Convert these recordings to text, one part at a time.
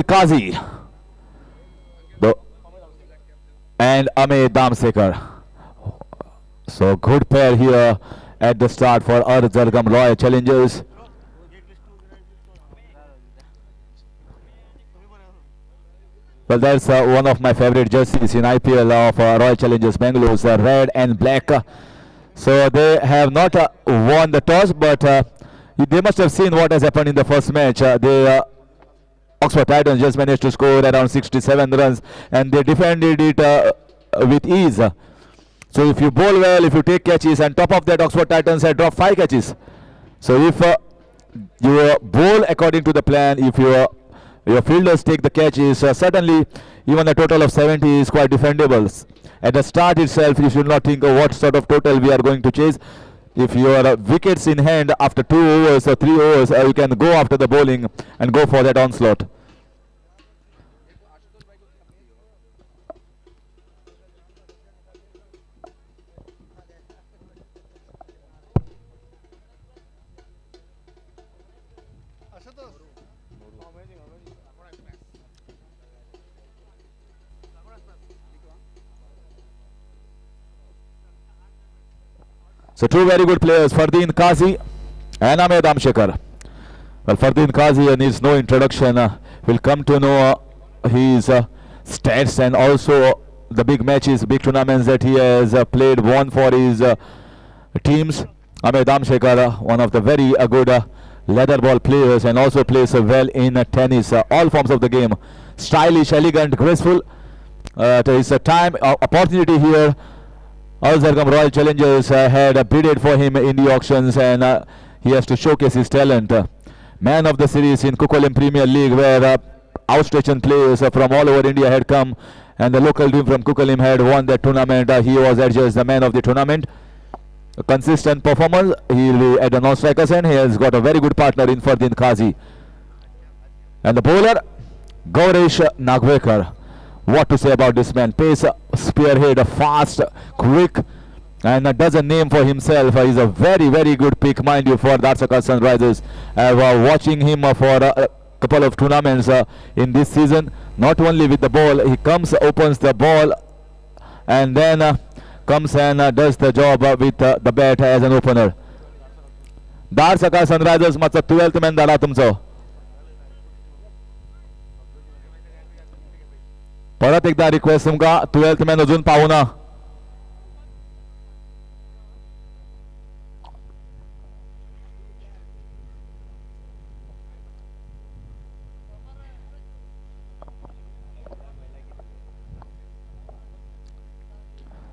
Kazi and Amit Damsekar. So good pair here at the start for our Zargham Royal Challengers. Well, that's one of my favorite jerseys in IPL of Royal Challengers Bangalore, red and black. So they have not won the toss, but they must have seen what has happened in the first match. They Oxford Titans just managed to score around 67 runs, and they defended it with ease. So if you bowl well, if you take catches, and top of that, Oxford Titans had dropped 5 catches. So if you bowl according to the plan, if your fielders take the catches, certainly even a total of 70 is quite defendable. At the start itself, you should not think of what sort of total we are going to chase. If your wickets in hand after 2 overs or 3 overs, you can go after the bowling and go for that onslaught. So 2 very good players, Fardeen Kazi and Amit Damsekar. Well, Fardeen Kazi needs no introduction. We'll come to know his stats and also the big matches, big tournaments that he has played, won for his teams. Amit Damsekar, one of the very good leather ball players, and also plays well in tennis, all forms of the game. Stylish, elegant, graceful. There is a time, opportunity here. All Zargham Royal Challengers had bidded for him in the auctions, and he has to showcase his talent. Man of the series in Kukolim Premier League, where outstretched players from all over India had come, and the local team from Kukolim had won that tournament. He was adjudged the man of the tournament. A consistent performance. He will be at the non-strikers end. He has got a very good partner in Fardeen Kazi. And the bowler, Gaurish Nagvekar. What to say about this man? Pace, spearhead, fast, quick, and does a name for himself. He's a very, very good pick, mind you, for Dhadsakhal Sunrisers. Watching him for a couple of tournaments in this season. Not only with the ball, he comes, opens the ball, and then comes and does the job with the bat as an opener. Dhadsakhal Sunrisers मागचा 12th man झाला तुमचा. परत एकदा request तुमका 12th man अजून पाहू ना.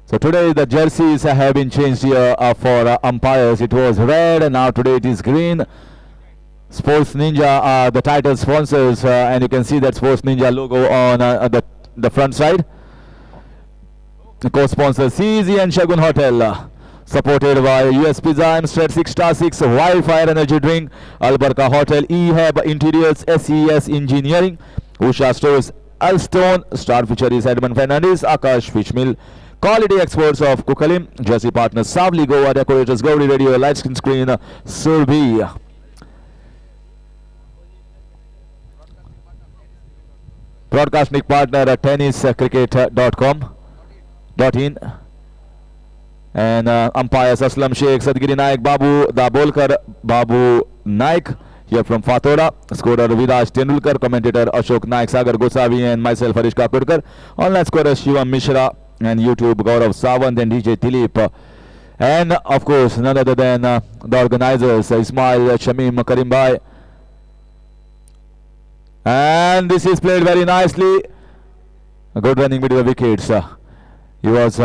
So today the jerseys have been changed here for umpires. It was red and now today it is green. Sports Ninja are the title sponsors, and you can see that Sports Ninja logo on the front side. The co-sponsor CZ and Shagun Hotel, supported by US Pizza, Amstrad 6-star-6, Wildfire Energy Drink, Alberca Hotel, Ehab Interiors, SES Engineering, Usha Stores, Alstone, Star Feature is Edmund Fernandez, Akash Fish Mill, Quality Experts of Kukalim, Jersey Partners, Savli Goa, Decorators, Gauri Radio, Light Screen, Surbi. Broadcasting partner at tenniscricket.in, and umpires Aslam Sheikh, Sadgiri Naik, Babu Dabolkar, Babu Naik here from Fatora, scorer Viraj Tendulkar, commentator Ashok Naik, Sagar Gosavi, and myself Harish Kapurkar, online scorer Shivam Mishra, and YouTube Gaurav Sawant and DJ Dilip, and of course none other than the organizers Ismail Shamim Karimbai. And this is played very nicely. A good running between the wickets. He was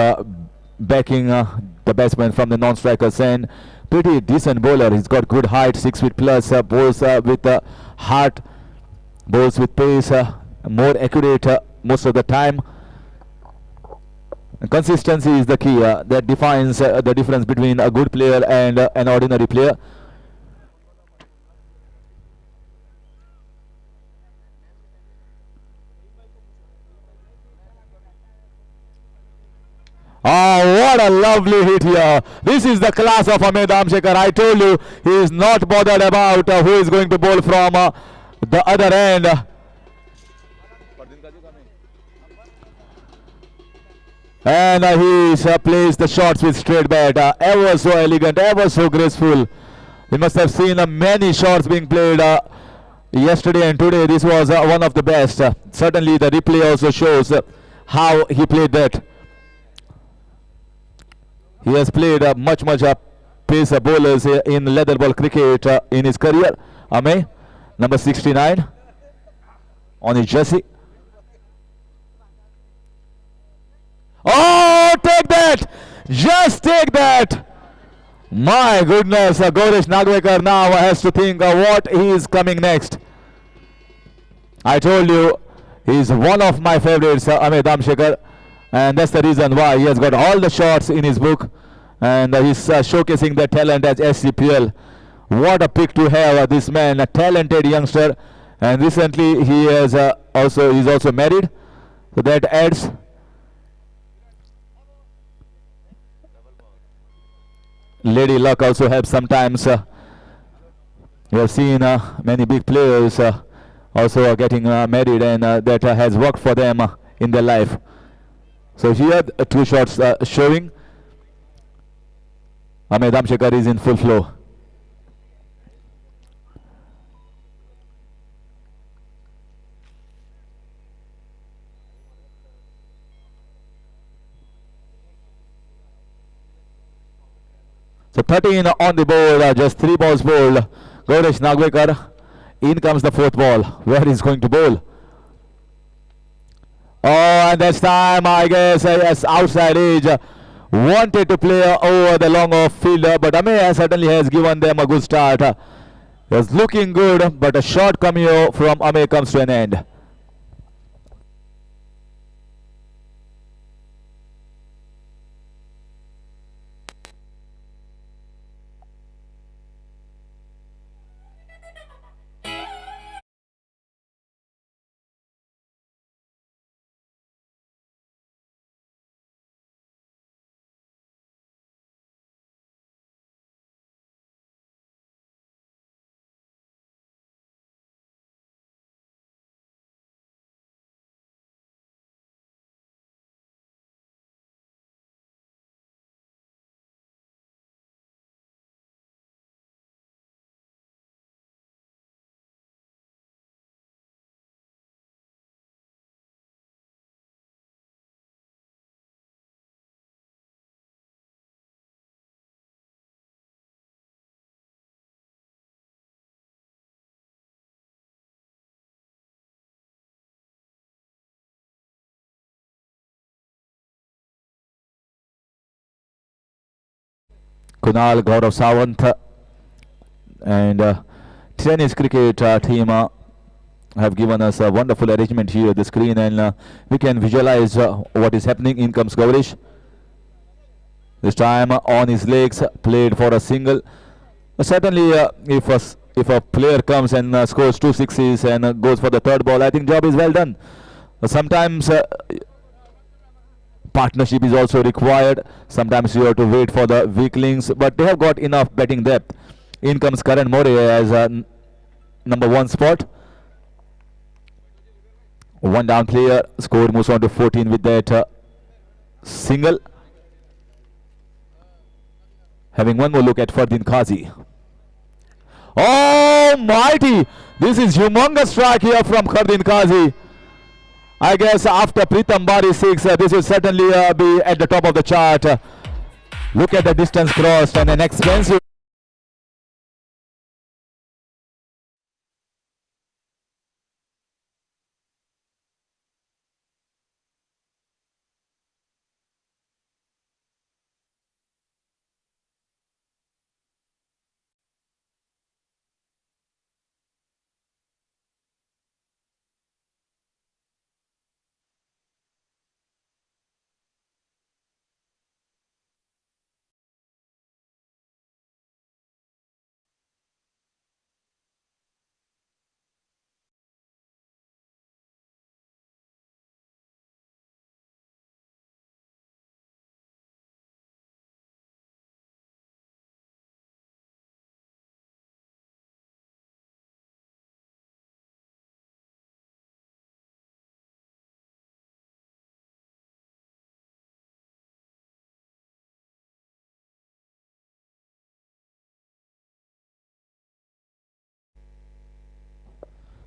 backing the batsman from the non-strikers, and pretty decent bowler. He's got good height, 6 feet plus, bowls with heart, bowls with pace, more accurate most of the time. And consistency is the key that defines the difference between a good player and an ordinary player. Oh, what a lovely hit here. This is the class of Amit Damsekar. I told you, he is not bothered about who is going to bowl from the other end. And he plays the shots with straight bat. Ever so elegant, ever so graceful. You must have seen many shots being played yesterday and today. This was one of the best. Certainly the replay also shows how he played that. He has played much pace bowlers in leather ball cricket in his career. Ame, number 69 on his jersey. Oh, take that! Just take that! My goodness, Gaurish Nagwekar now has to think what he is coming next. I told you, he's one of my favorites, Amit Damshekar, and that's the reason why he has got all the shots in his book, and he's showcasing the talent as SCPL. What a pick to have, this man, a talented youngster, and recently he is also married, so that adds. Lady luck also helps sometimes. We have seen many big players also getting married, and that has worked for them in their life. So here two shots showing. Amit Damshekar is in full flow. So 13 on the board, just 3 balls bowled. Gaurish Nagwekar. In comes the fourth ball. Where is going to bowl? Oh, and this time I guess yes, outside edge. Wanted to play over the long off fielder, but Ame certainly has given them a good start. Was looking good, but a short cameo from Ame comes to an end. Kunal, Gaurav Sawant, and tennis cricket team have given us a wonderful arrangement here at the screen, and we can visualize what is happening. In comes Gaurish. This time on his legs, played for a single. Certainly, if a player comes and scores 2 sixes and goes for the third ball, I think job is well done. Sometimes partnership is also required. Sometimes you have to wait for the weaklings, but they have got enough batting depth. In comes Karan More as number 1 spot. One down player, score moves on to 14 with that single. Having one more look at Fardeen Qazi. Oh mighty! This is humongous strike here from Fardeen Qazi. I guess after Pritam Bari 6, this will certainly be at the top of the chart. Look at the distance crossed and an expensive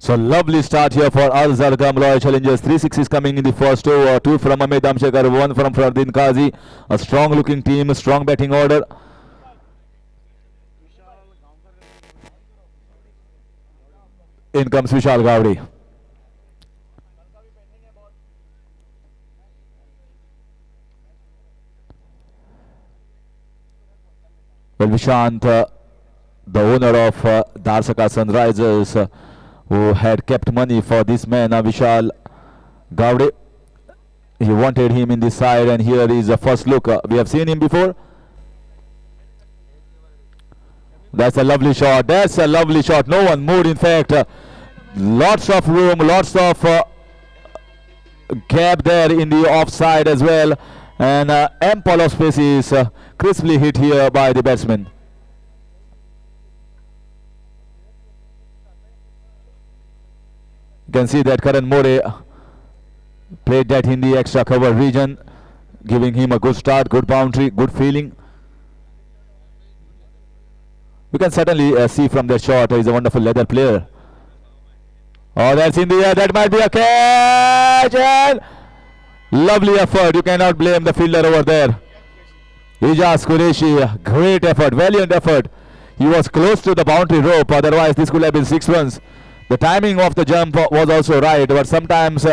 So lovely start here for Al Zargham Royal Challengers. 3 sixes coming in the first over. 2 from Ahmed Damshekar, 1 from Fardin Qazi. A strong looking team, strong batting order. In comes Vishal Gavdi. Well, Vishant, the owner of Dhadsakhal Sunrisers, who had kept money for this man, Vishal Gavdi. He wanted him in this side, and here is the first look. We have seen him before. That's a lovely shot. That's a lovely shot. No one moved, in fact. Lots of room, lots of gap there in the offside as well. And ample of space is crisply hit here by the batsman. You can see that Karan More played that in the extra cover region, giving him a good start, good boundary, good feeling. You can certainly see from that shot he's a wonderful leather player. Oh, that's in the air. That might be a catch. And lovely effort. You cannot blame the fielder over there. Ijaz Qureshi, great effort, valiant effort. He was close to the boundary rope. Otherwise, this could have been 6 runs. The timing of the jump was also right, but sometimes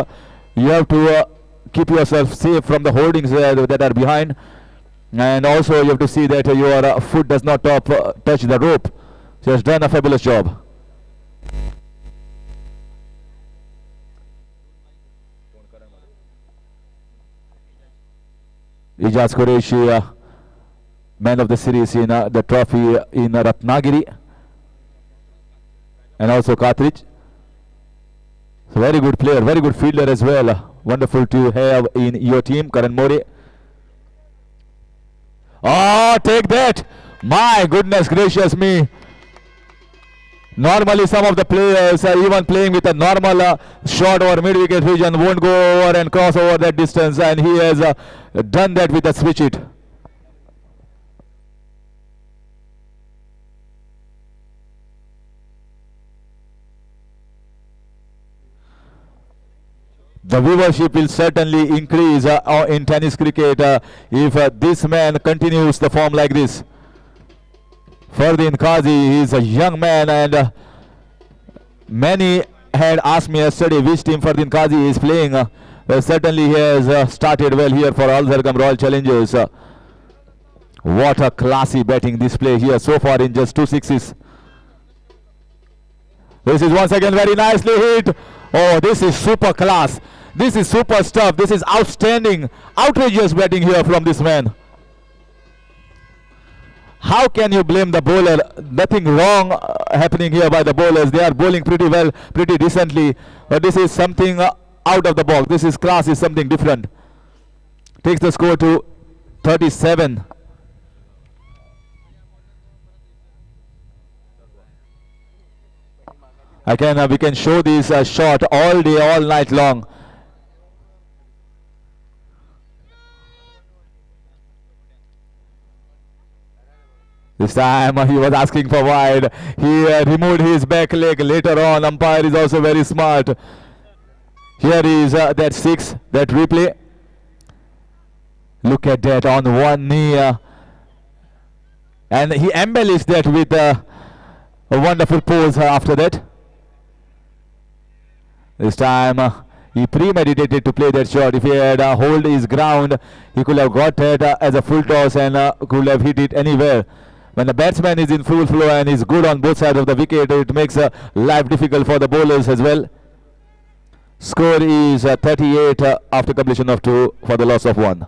you have to keep yourself safe from the holdings that are behind, and also you have to see that your foot does not touch the rope. He has done a fabulous job. Ijaz Qureshi, man of the series in the trophy in Ratnagiri, and also Cartridge. So very good player, very good fielder as well. Wonderful to have in your team, Karan More. Oh, take that! My goodness gracious me! Normally some of the players even playing with a normal short or mid-wicket region won't go over and cross over that distance, and he has done that with a switch hit. The viewership will certainly increase in tennis cricket if this man continues the form like this. Fardin Qazi is a young man, and many had asked me yesterday which team Fardin Qazi is playing. Certainly he has started well here for Al Zargham Royal Challengers. What a classy batting display here so far in just 2 sixes. This is once again very nicely hit. Oh, this is super class. This is super stuff. This is outstanding, outrageous batting here from this man. How can you blame the bowler? Nothing wrong happening here by the bowlers. They are bowling pretty well, pretty decently. But this is something out of the box. This is class, is something different. Takes the score to 37. Again, we can show this shot all day, all night long. This time he was asking for wide. He removed his back leg later on. Umpire is also very smart. Here is that 6, that replay. Look at that on one knee. And he embellished that with a wonderful pose after that. This time he premeditated to play that shot. If he had hold his ground, he could have got it as a full toss and could have hit it anywhere. When the batsman is in full flow and is good on both sides of the wicket, it makes life difficult for the bowlers as well. Score is 38 after completion of 2 for the loss of 1.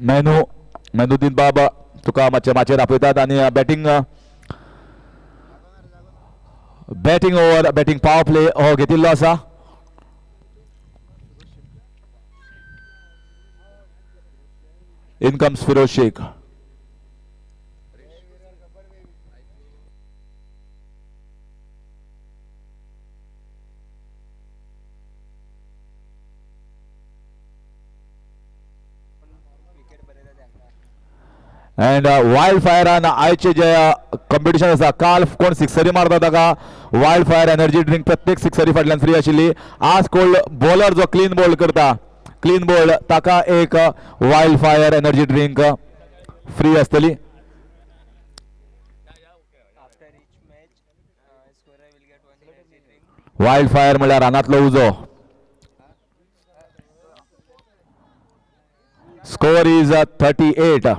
Menuddin Baba tuka macam-macam rapitat ani batting over, batting power play घेतिल्लो आसा. In comes Firoz Sheikh. And wild फायरान आयचे जे competition आसा काल कोण सिक्सरी मारता ताका वायल्ड फायर एनर्जी ड्रिंक प्रत्येक सिक्सरी फाटल्यान फ्री आशिल्ली. आज कोण बॉलर जो क्लीन बॉल करता क्लीन बॉल ताका एक wild fire energy drink free आसतली. वायल्ड फायर म्हळ्यार रानांतलो उजो. Score is 38.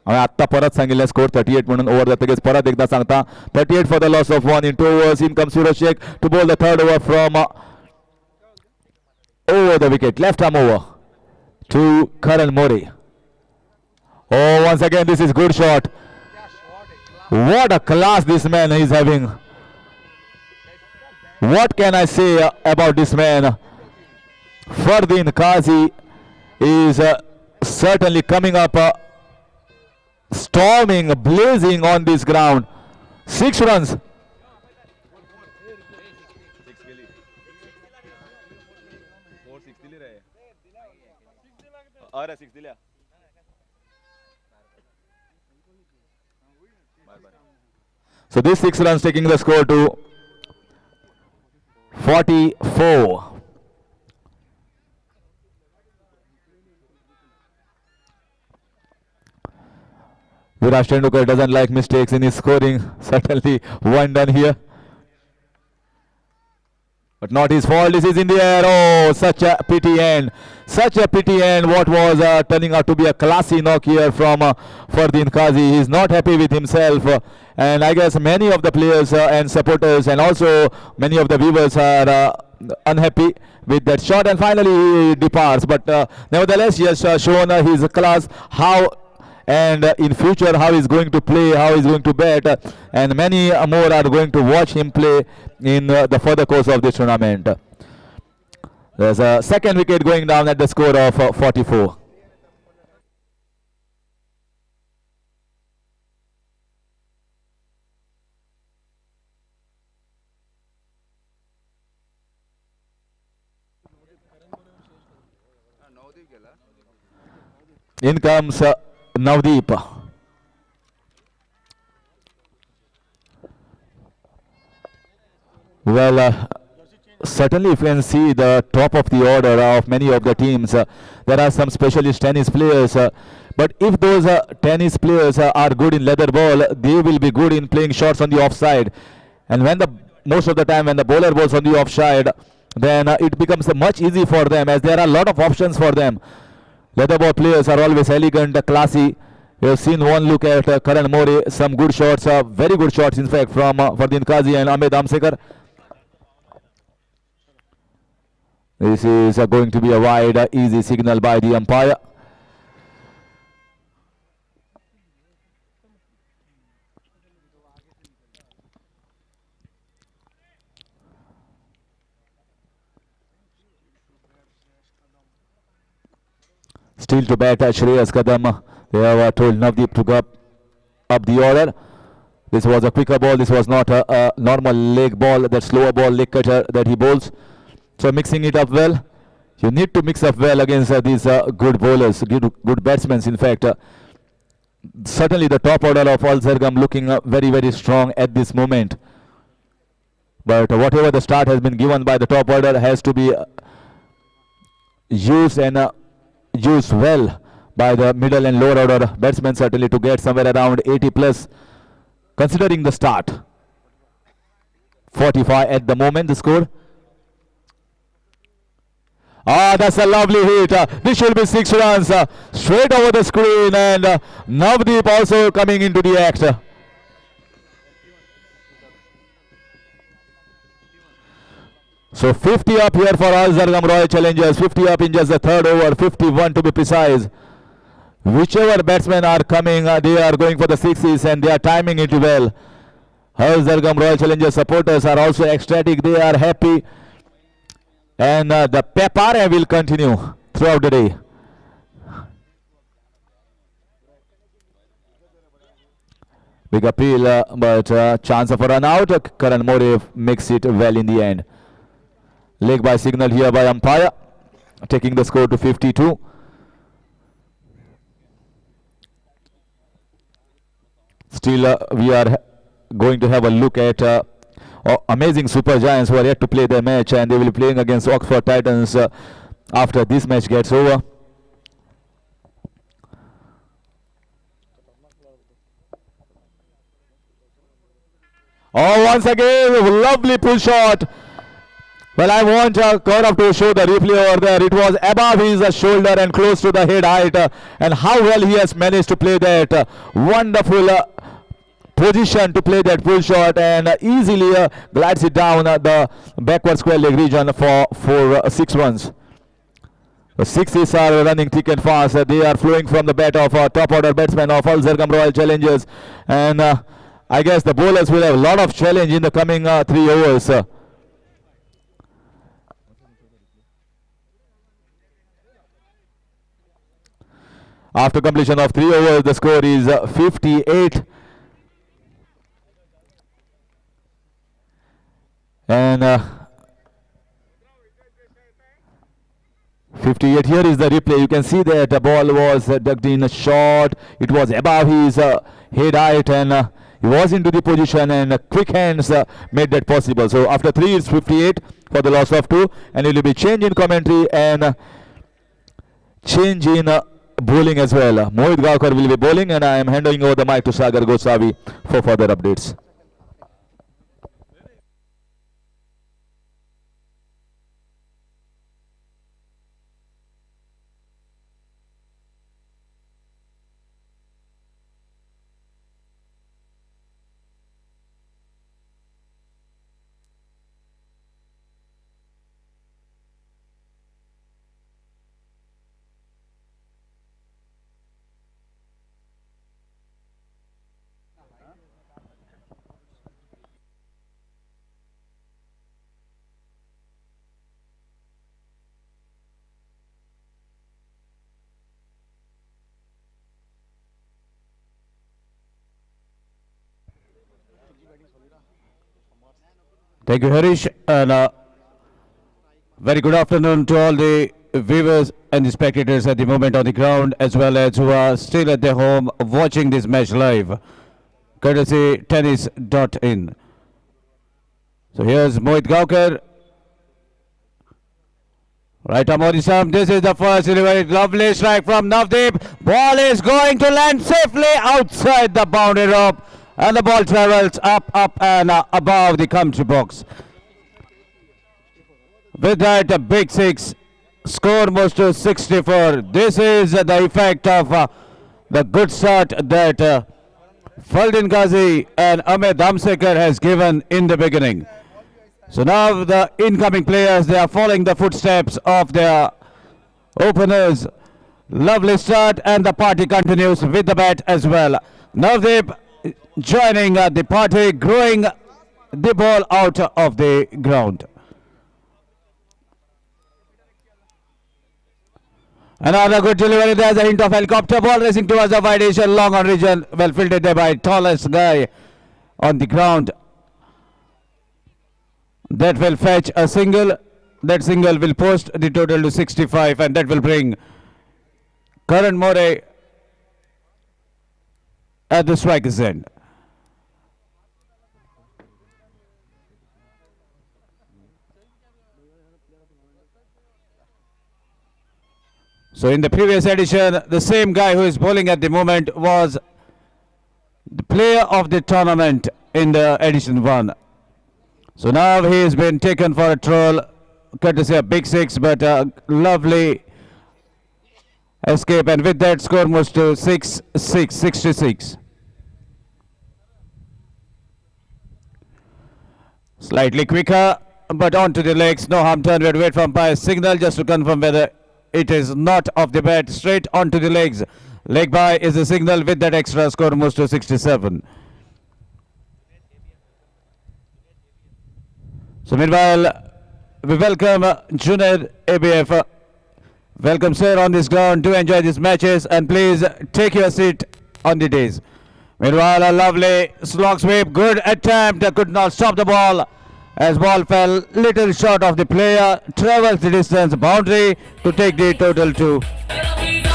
हांवें आत्तां परत सांगिल्लें स्कोर 38 म्हणून ओवर जातकीच परत एकदां सांगता 38 for the loss of 1 in 2 overs. In comes Suraj Sheikh to bowl the third over from over the wicket, left arm over to Karan More. Oh, once again this is good shot. What a class this man is having. What can I say about this man? Fardeen Qazi is certainly coming up storming, blazing on this ground. 6 runs. So this 6 runs taking the score to 44. Viraj Tendulkar doesn't like mistakes in his scoring. Certainly one done here. But not his fault. This is in the air. Oh, such a pity end. Such a pity end. What was turning out to be a classy knock here from Fardeen Qazi. He is not happy with himself. And I guess many of the players and supporters and also many of the viewers are unhappy with that shot. And finally he departs. But nevertheless, he has shown his class, how and in future how he's going to play, how he's going to bat, and many more are going to watch him play in the further course of this tournament. There's a second wicket going down at the score of 44. In comes Navdeep. Well, certainly if you can see the top of the order of many of the teams, there are some specialist tennis players. But if those tennis players are good in leather ball, they will be good in playing shots on the offside. And when most of the time when the bowler bowls on the offside, then it becomes much easy for them, as there are a lot of options for them. Leather ball players are always elegant, classy. We have seen one look at Karan More, some good shots, very good shots in fact from Fardeen Qazi and Ahmed Amsekar. This is going to be a wide, easy signal by the umpire. Still to bat Shreyas Kadam. They have told Navdeep to go up the order. This was a quicker ball. This was not a normal leg ball, that slower ball, leg cutter that he bowls. So mixing it up well. You need to mix up well against these good bowlers, good batsmen. In fact, certainly the top order of Zargham looking very, very strong at this moment. But whatever the start has been given by the top order has to be used and used well by the middle and lower order batsmen, certainly to get somewhere around 80 plus, considering the start. 45 at the moment, the score. Ah, that's a lovely hit. This should be 6 runs straight over the screen, and Navdeep also coming into the act. So 50 up here for all Zargham Royal Challengers. 50 up in just the third over, 51 to be precise. Whichever batsmen are coming, they are going for the sixes and they are timing it well. All Zargham Royal Challengers supporters are also ecstatic. They are happy. And the pepare will continue throughout the day. Big appeal, but chance of a run out. Karan More makes it well in the end. Leg by signal here by umpire, taking the score to 52. Still, we are going to have a look at amazing Super Giants who are yet to play their match, and they will be playing against Oxford Titans after this match gets over. Oh, once again, lovely pull shot. Well, I want Gaurav to show the replay over there. It was above his shoulder and close to the head height. And how well he has managed to play that. Wonderful position to play that pull shot, and easily glides it down the backward square leg region for 6 runs. The sixes are running thick and fast. They are flowing from the bat of top order batsmen of all Zargham Royal Challengers. And I guess the bowlers will have a lot of challenge in the coming 3 overs. After completion of 3 overs, the score is 58. And 58, here is the replay. You can see that the ball was ducked in short. It was above his head height, and he was into the position, and quick hands made that possible. So after 3, it's 58 for the loss of 2, and it will be change in commentary and change in bowling as well. Mohit Gawkar will be bowling, and I am handing over the mic to Sagar Gosavi for further updates. Thank you, Harish, and very good afternoon to all the viewers and the spectators at the moment on the ground, as well as who are still at their home watching this match live, courtesy tennis.in. So here's Mohit Gawkar. Right arm on the stump. This is the first delivery. Lovely strike from Navdeep. Ball is going to land safely outside the boundary rope. And the ball travels up, and above the commentary box. With that, a big 6. Score moves to 64. This is the effect of the good start that Fardeen Qazi and Ahmed Dhadsakhal has given in the beginning. So now the incoming players, they are following the footsteps of their openers. Lovely start, and the party continues with the bat as well. Navdeep joining the party, growing the ball out of the ground. Another good delivery. There's a hint of helicopter ball racing towards the wide region, long on region, well fielded there by tallest guy on the ground. That will fetch a single. That single will post the total to 65, and that will bring Karan More at the striker's end. So in the previous edition, the same guy who is bowling at the moment was the player of the tournament in the edition 1. So now he has been taken for a troll, courtesy of big 6, but a lovely escape, and with that score moves to 66. Slightly quicker, but onto the legs, no harm done. We'll wait for umpire's signal just to confirm whether it is not off the bat, straight onto the legs. Leg by is the signal. With that extra, score moves to 67. So meanwhile, we welcome Junaid ABF. Welcome, sir, on this ground. Do enjoy these matches, and please take your seat on the days. Meanwhile, a lovely slog sweep. Good attempt. Could not stop the ball, as ball fell little short of the player. Travels the distance boundary to take the total to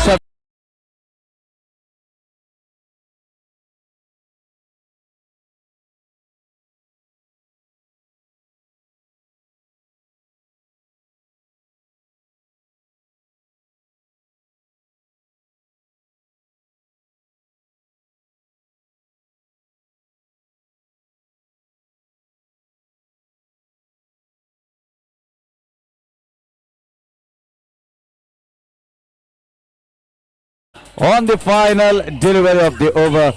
7. on the final delivery of the over.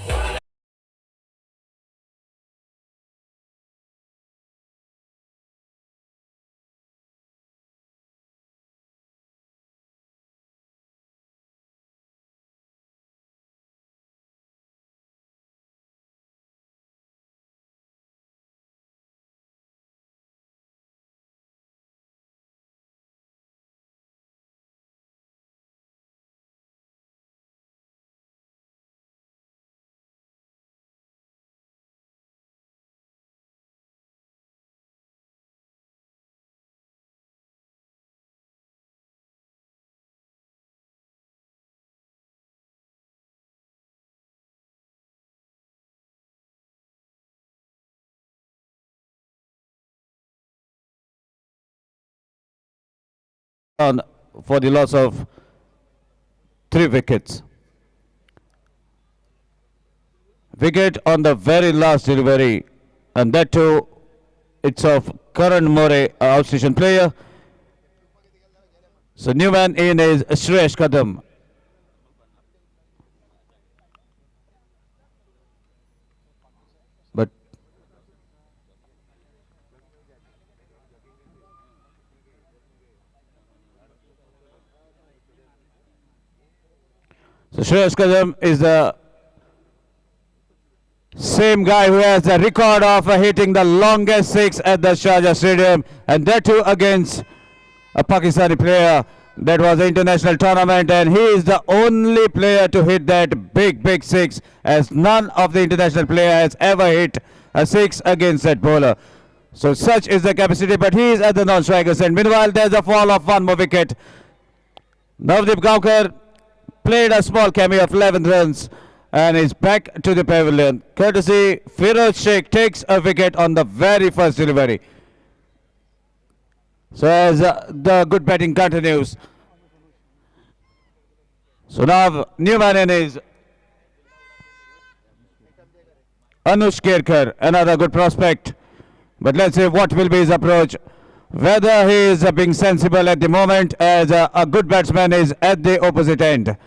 On for the loss of 3 wickets. Wicket on the very last delivery, and that too, it's of Karan More, outstation player. So new man in is Shreyash Kadam. But so Shreyash Kadam is the same guy who has the record of hitting the longest six at the Sharjah Stadium, and that too against a Pakistani player. That was an international tournament, and he is the only player to hit that big six, as none of the international player has ever hit a six against that bowler. So such is the capacity, but he is at the non-strikers end. Meanwhile, there's a fall of 1 more wicket. Navdeep Gaonkar played a small cameo of 11 runs and is back to the pavilion. Courtesy Firoz Sheikh takes a wicket on the very first delivery. So as the good batting continues. So now new man in is Anush Kerkar, another good prospect. But let's see what will be his approach. Whether he is being sensible at the moment, as a good batsman is at the opposite end,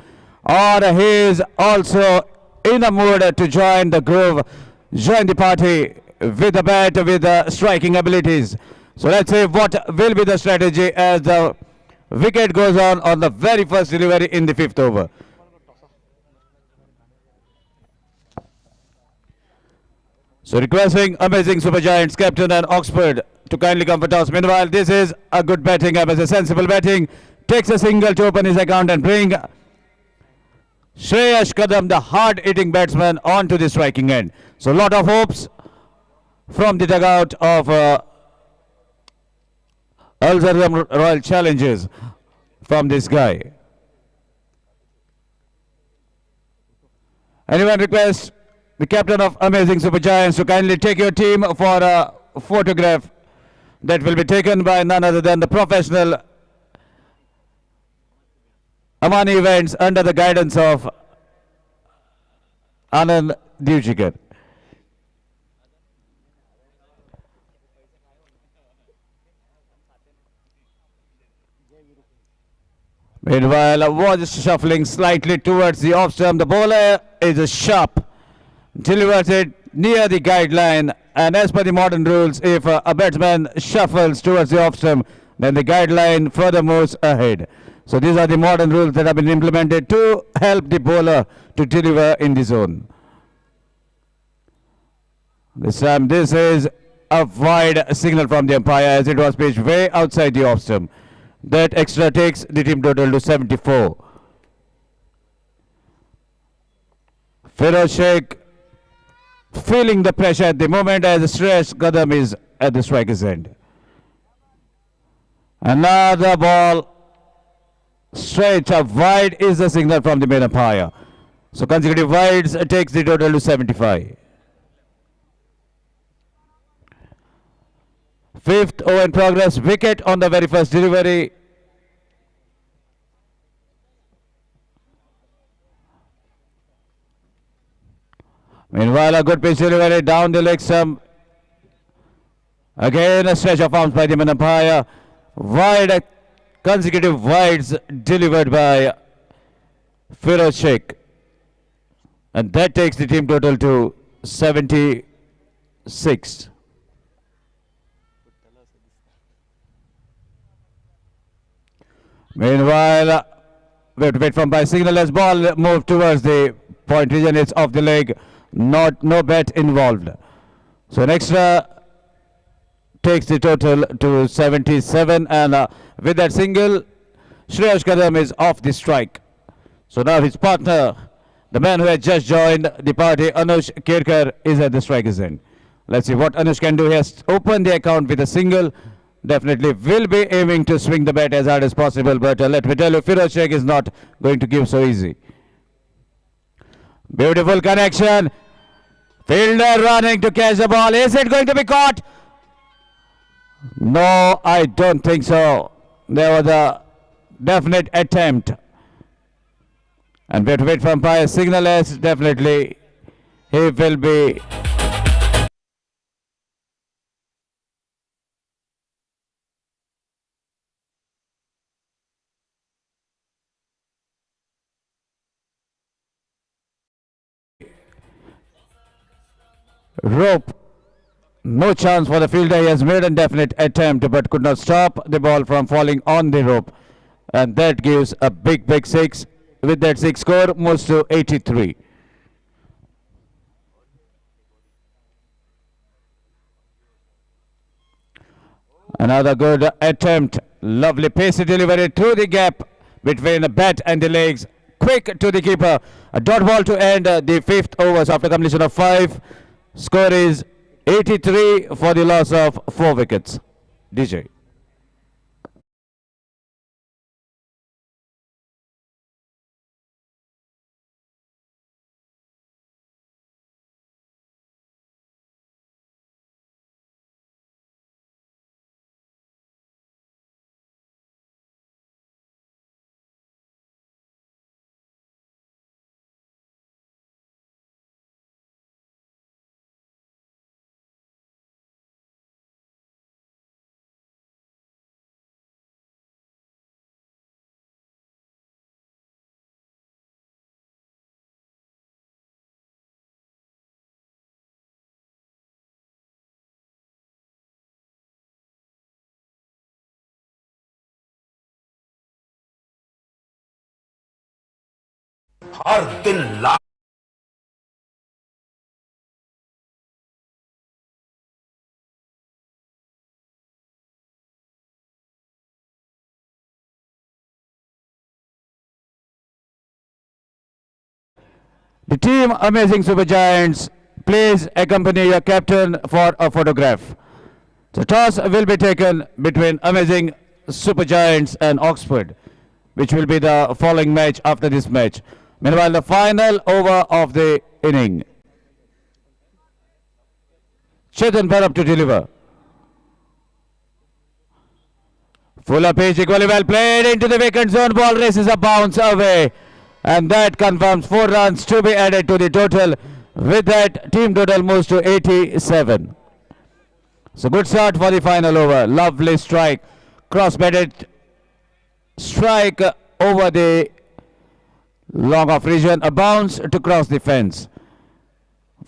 or he is also in a mood to join the groove, join the party with the bat, with the striking abilities. So let's see what will be the strategy as the wicket goes on the very first delivery in the 5th over. So requesting Amazing Super Giants captain and Oxford to kindly come for toss. Meanwhile, this is a good batting, a sensible batting. Takes a single to open his account and bring Shreyash Kadam, the hard-hitting batsman, onto the striking end. So a lot of hopes from the dugout of Al Zargham Royal Challengers from this guy. Anyone request the captain of Amazing Super Giants to kindly take your team for a photograph that will be taken by none other than the professional Amani events under the guidance of Anand Divjikar. Meanwhile, was shuffling slightly towards the off stump. The bowler is a sharp, delivers it near the guideline, and as per the modern rules, if a batsman shuffles towards the off stump, then the guideline further moves ahead. So these are the modern rules that have been implemented to help the bowler to deliver in the zone. This time this is a wide signal from the umpire as it was pitched way outside the off stump. That extra takes the team total to 74. Firoz Sheikh feeling the pressure at the moment as Shreyash Kadam is at the striker's end. Another ball straight up wide is the signal from the main umpire. So consecutive wides takes the total to 75. 5th over in progress, wicket on the very first delivery. Meanwhile, a good pitch delivery down the leg stump. Again, a stretch of arms by the main umpire. Wide, consecutive wides delivered by Firoz Sheikh. And that takes the team total to 76. Meanwhile, we have to wait for umpire signal as ball moved towards the point region. It's off the leg, no bet involved. So an extra takes the total to 77, and with that single, Shreyash Kadam is off the strike. So now his partner, the man who has just joined the party, Anush Kerkar, is at the striker's end. Let's see what Anush can do. He has opened the account with a single. Definitely will be aiming to swing the bat as hard as possible, but let me tell you, Firoz Sheikh is not going to give so easy. Beautiful connection. Fielder running to catch the ball. Is it going to be caught? No, I don't think so. There was a definite attempt. And we have to wait for umpire signal as definitely he will be rope. No chance for the fielder. He has made a definite attempt but could not stop the ball from falling on the rope. And that gives a big six. With that six score moves to 83. Another good attempt. Lovely pacey delivery through the gap between the bat and the legs. Quick to the keeper. A dot ball to end the fifth overs after completion of 5. Score is 83 for the loss of 4 wickets. DJ. हर दिन lakh The team Amazing Super Giants, please accompany your captain for a photograph. The toss will be taken between Amazing Super Giants and Oxford, which will be the following match after this match. Meanwhile, the final over of the inning. Chetan Bharat to deliver. Fuller pitch, equally well played into the vacant zone. Ball races a bounce away. And that confirms 4 runs to be added to the total. With that, team total moves to 87. So good start for the final over. Lovely strike. Cross-batted strike over the long off region. A bounce to cross the fence.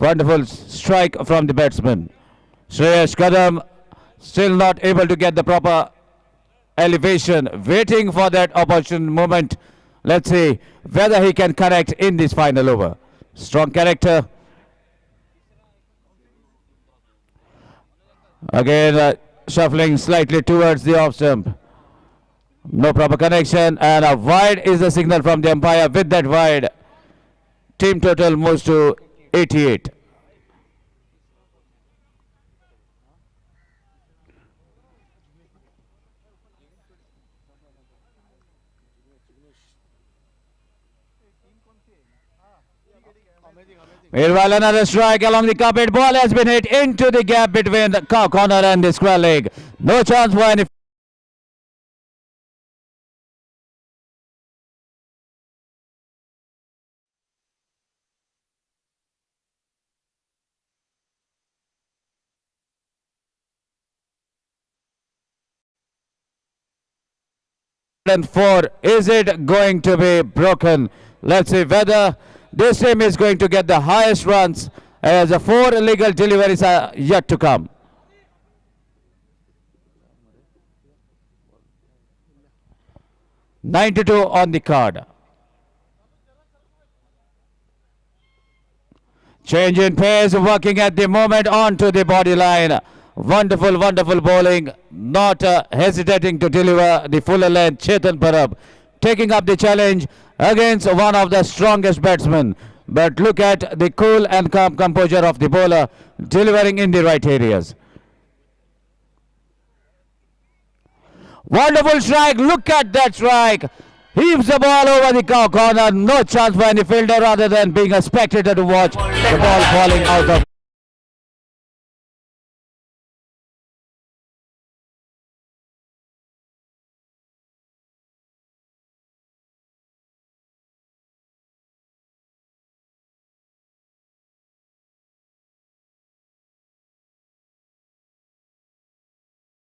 Wonderful strike from the batsman. Shreyash Kadam still not able to get the proper elevation. Waiting for that opportune moment. Let's see whether he can connect in this final over. Strong character. Again, shuffling slightly towards the off stump. No proper connection, and a wide is the signal from the umpire. With that wide, team total moves to 88. Meanwhile, another strike along the carpet. Ball has been hit into the gap between the cow corner and the square leg. No chance for any. And 4. Is it going to be broken? Let's see whether this team is going to get the highest runs, as the 4 illegal deliveries are yet to come. "92" on the card. Change in pace, working at the moment onto the body line. Wonderful, wonderful bowling. Not hesitating to deliver the fuller length. Chetan Parab taking up the challenge against one of the strongest batsmen. But look at the cool and calm composure of the bowler, delivering in the right areas. Wonderful strike. Look at that strike. Heaves the ball over the corner. No chance for any fielder rather than being a spectator to watch the ball falling out of.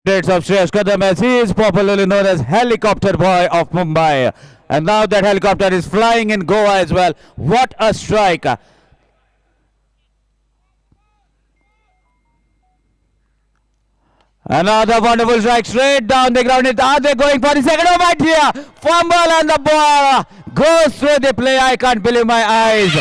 Of Shreyas Kadam, as he is popularly known as Helicopter Boy of Mumbai. And now that helicopter is flying in Goa as well. What a strike. Another wonderful strike straight down the ground. Are they going for the second? Oh my dear! Fumble and the ball goes through the play. I can't believe my eyes.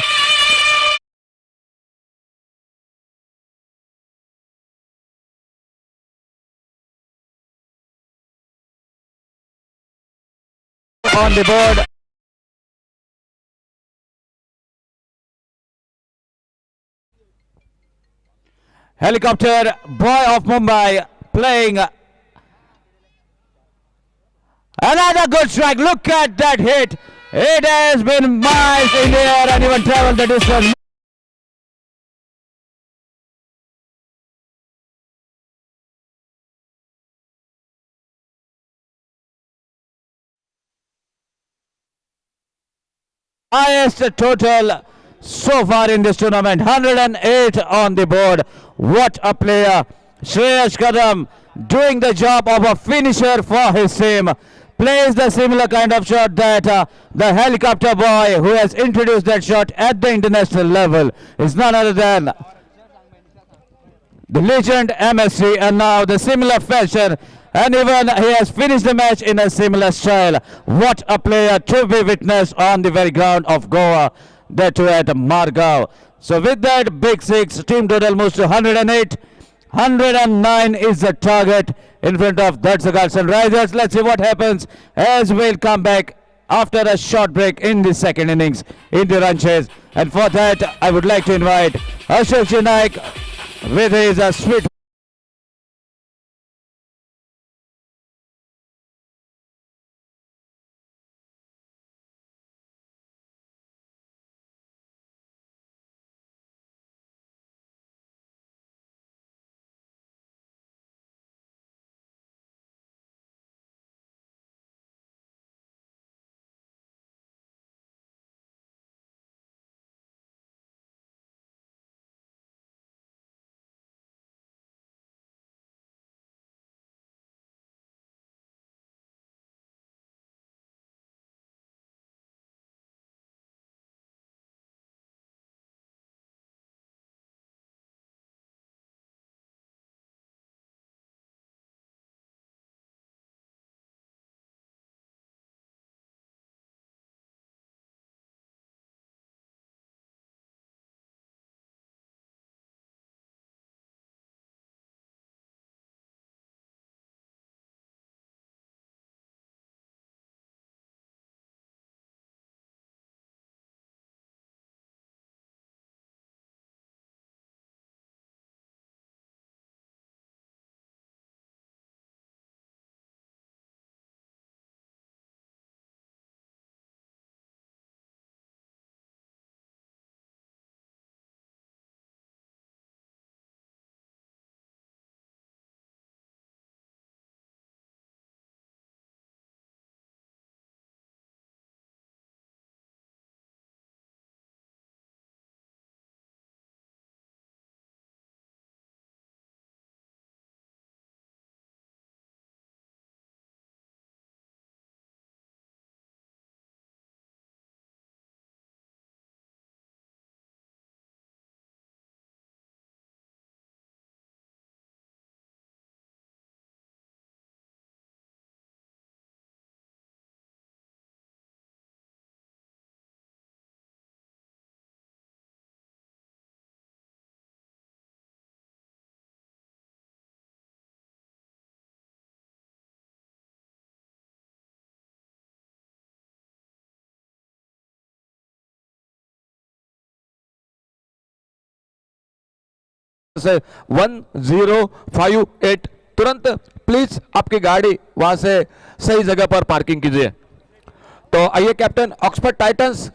On the board. Helicopter Boy of Mumbai playing. Another good strike. Look at that hit. It has been miles in the air and even traveled the distance. Highest total so far in this tournament, 108 on the board. What a player. Shreyas Kadam doing the job of a finisher for his team. Plays the similar kind of shot that the helicopter boy who has introduced that shot at the international level is none other than the legend MSC, and now the similar fashion, and even he has finished the match in a similar style. What a player to be witnessed on the very ground of Goa, that too at Margao. So with that big 6, team total moves to 108. 109 is the target in front of Dhadsakhal Sunrisers. Let's see what happens as we'll come back after a short break in the second innings in the run chase. And for that, I would like to invite Ashok Chinaik with his sweet से 1058 तुरंत please आपकी गाड़ी वहां से सही जगह पर parking कीजिए। तो आइए कैप्टन ऑक्सफोर्ड टाइटंस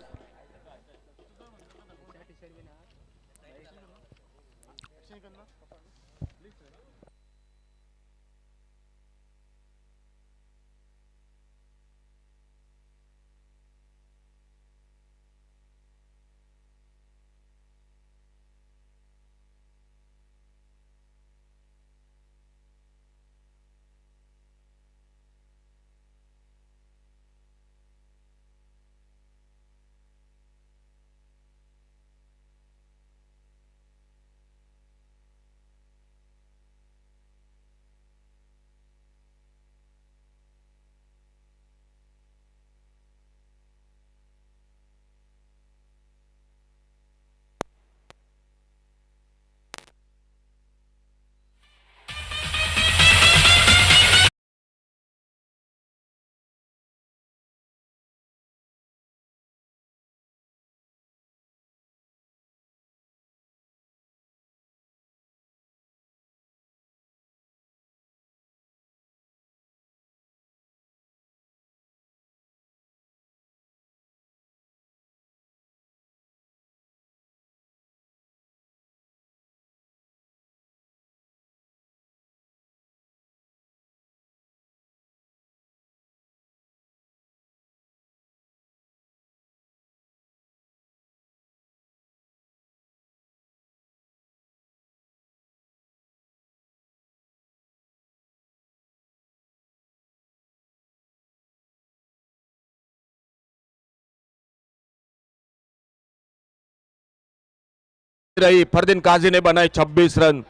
रही। फरदीन काजी ने बनाए 26 रन।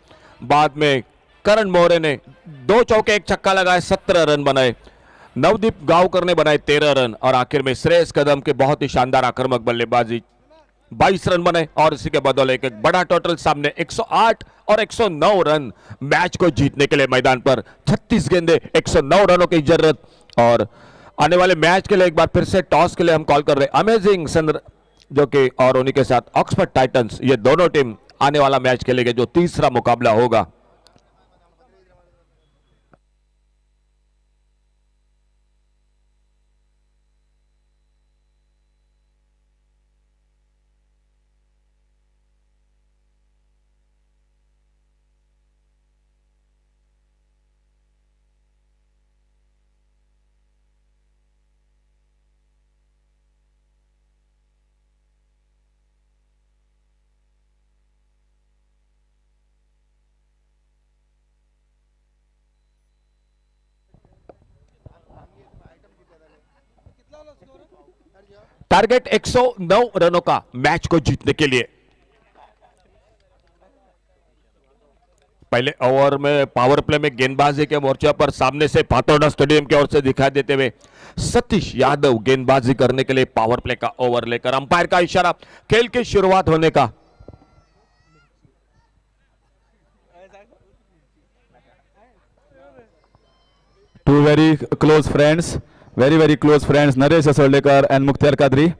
बाद में करण मोरे ने 2 चौके 1 छक्का लगाए 17 रन बनाए। नवदीप गांवकर ने बनाए 13 रन और आखिर में श्रेयस कदम के बहुत ही शानदार आक्रामक बल्लेबाजी 22 रन बने और इसी के बदौलत एक बड़ा टोटल सामने 108 और 109 रन मैच को जीतने के लिए मैदान पर 36 गेंदे 109 रनों की जरूरत। और आने वाले मैच के लिए एक बार फिर से टॉस के लिए हम कॉल कर रहे हैं अमेजिंग सन जो कि और उन्हीं के साथ ऑक्सफोर्ड टाइटंस, ये दोनों टीम आने वाला मैच खेलेंगे जो तीसरा मुकाबला होगा। टारगेट 109 रनों का मैच को जीतने के लिए। पहले ओवर में पावर प्ले में गेंदबाजी के मोर्चे पर सामने से पातोड़ा स्टेडियम की ओर से दिखाई देते हुए सतीश यादव गेंदबाजी करने के लिए पावर प्ले का ओवर लेकर अंपायर का इशारा खेल की शुरुआत होने का। Two very close friends, very close friends, Naresh Asoldekar and Mukhtar Kadri.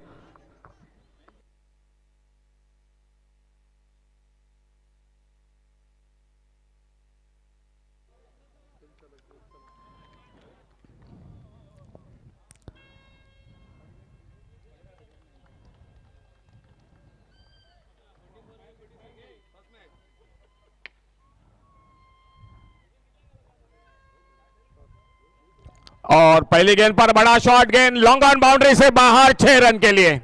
और पहली गेंद पर बड़ा शॉट, गेंद लॉन्ग ऑन बाउंड्री से बाहर 6 रन के लिए।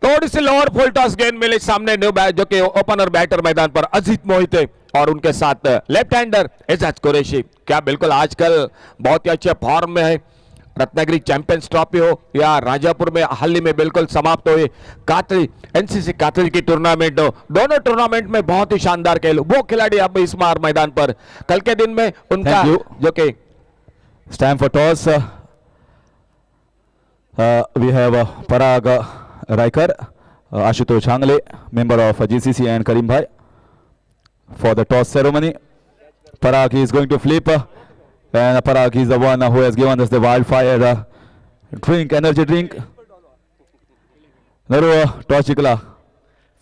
थोड़ी सी लोअर फुल टॉस गेंद मिली सामने न्यू बैट जो कि ओपनर बैटर मैदान पर अजीत मोहिते और उनके साथ लेफ्ट हैंडर एजाज कुरैशी। क्या बिल्कुल आजकल बहुत ही अच्छे फॉर्म में है। रत्नागिरी चैंपियंस ट्रॉफी हो या राजापुर में हाल ही में बिल्कुल समाप्त हुई कातरी एनसीसी कातरी की टूर्नामेंट हो, दोनों टूर्नामेंट में बहुत ही शानदार खेल वो खिलाड़ी अब इस बार मैदान पर कल के दिन में उनका जो कि It's time for toss. We have Parag Raikar, Ashutosh Hangle, member of GCC, and Karim Bhai for the toss ceremony. Parag is going to flip, and Parag is the one who has given us the wildfire drink, energy drink. Naru toss chikla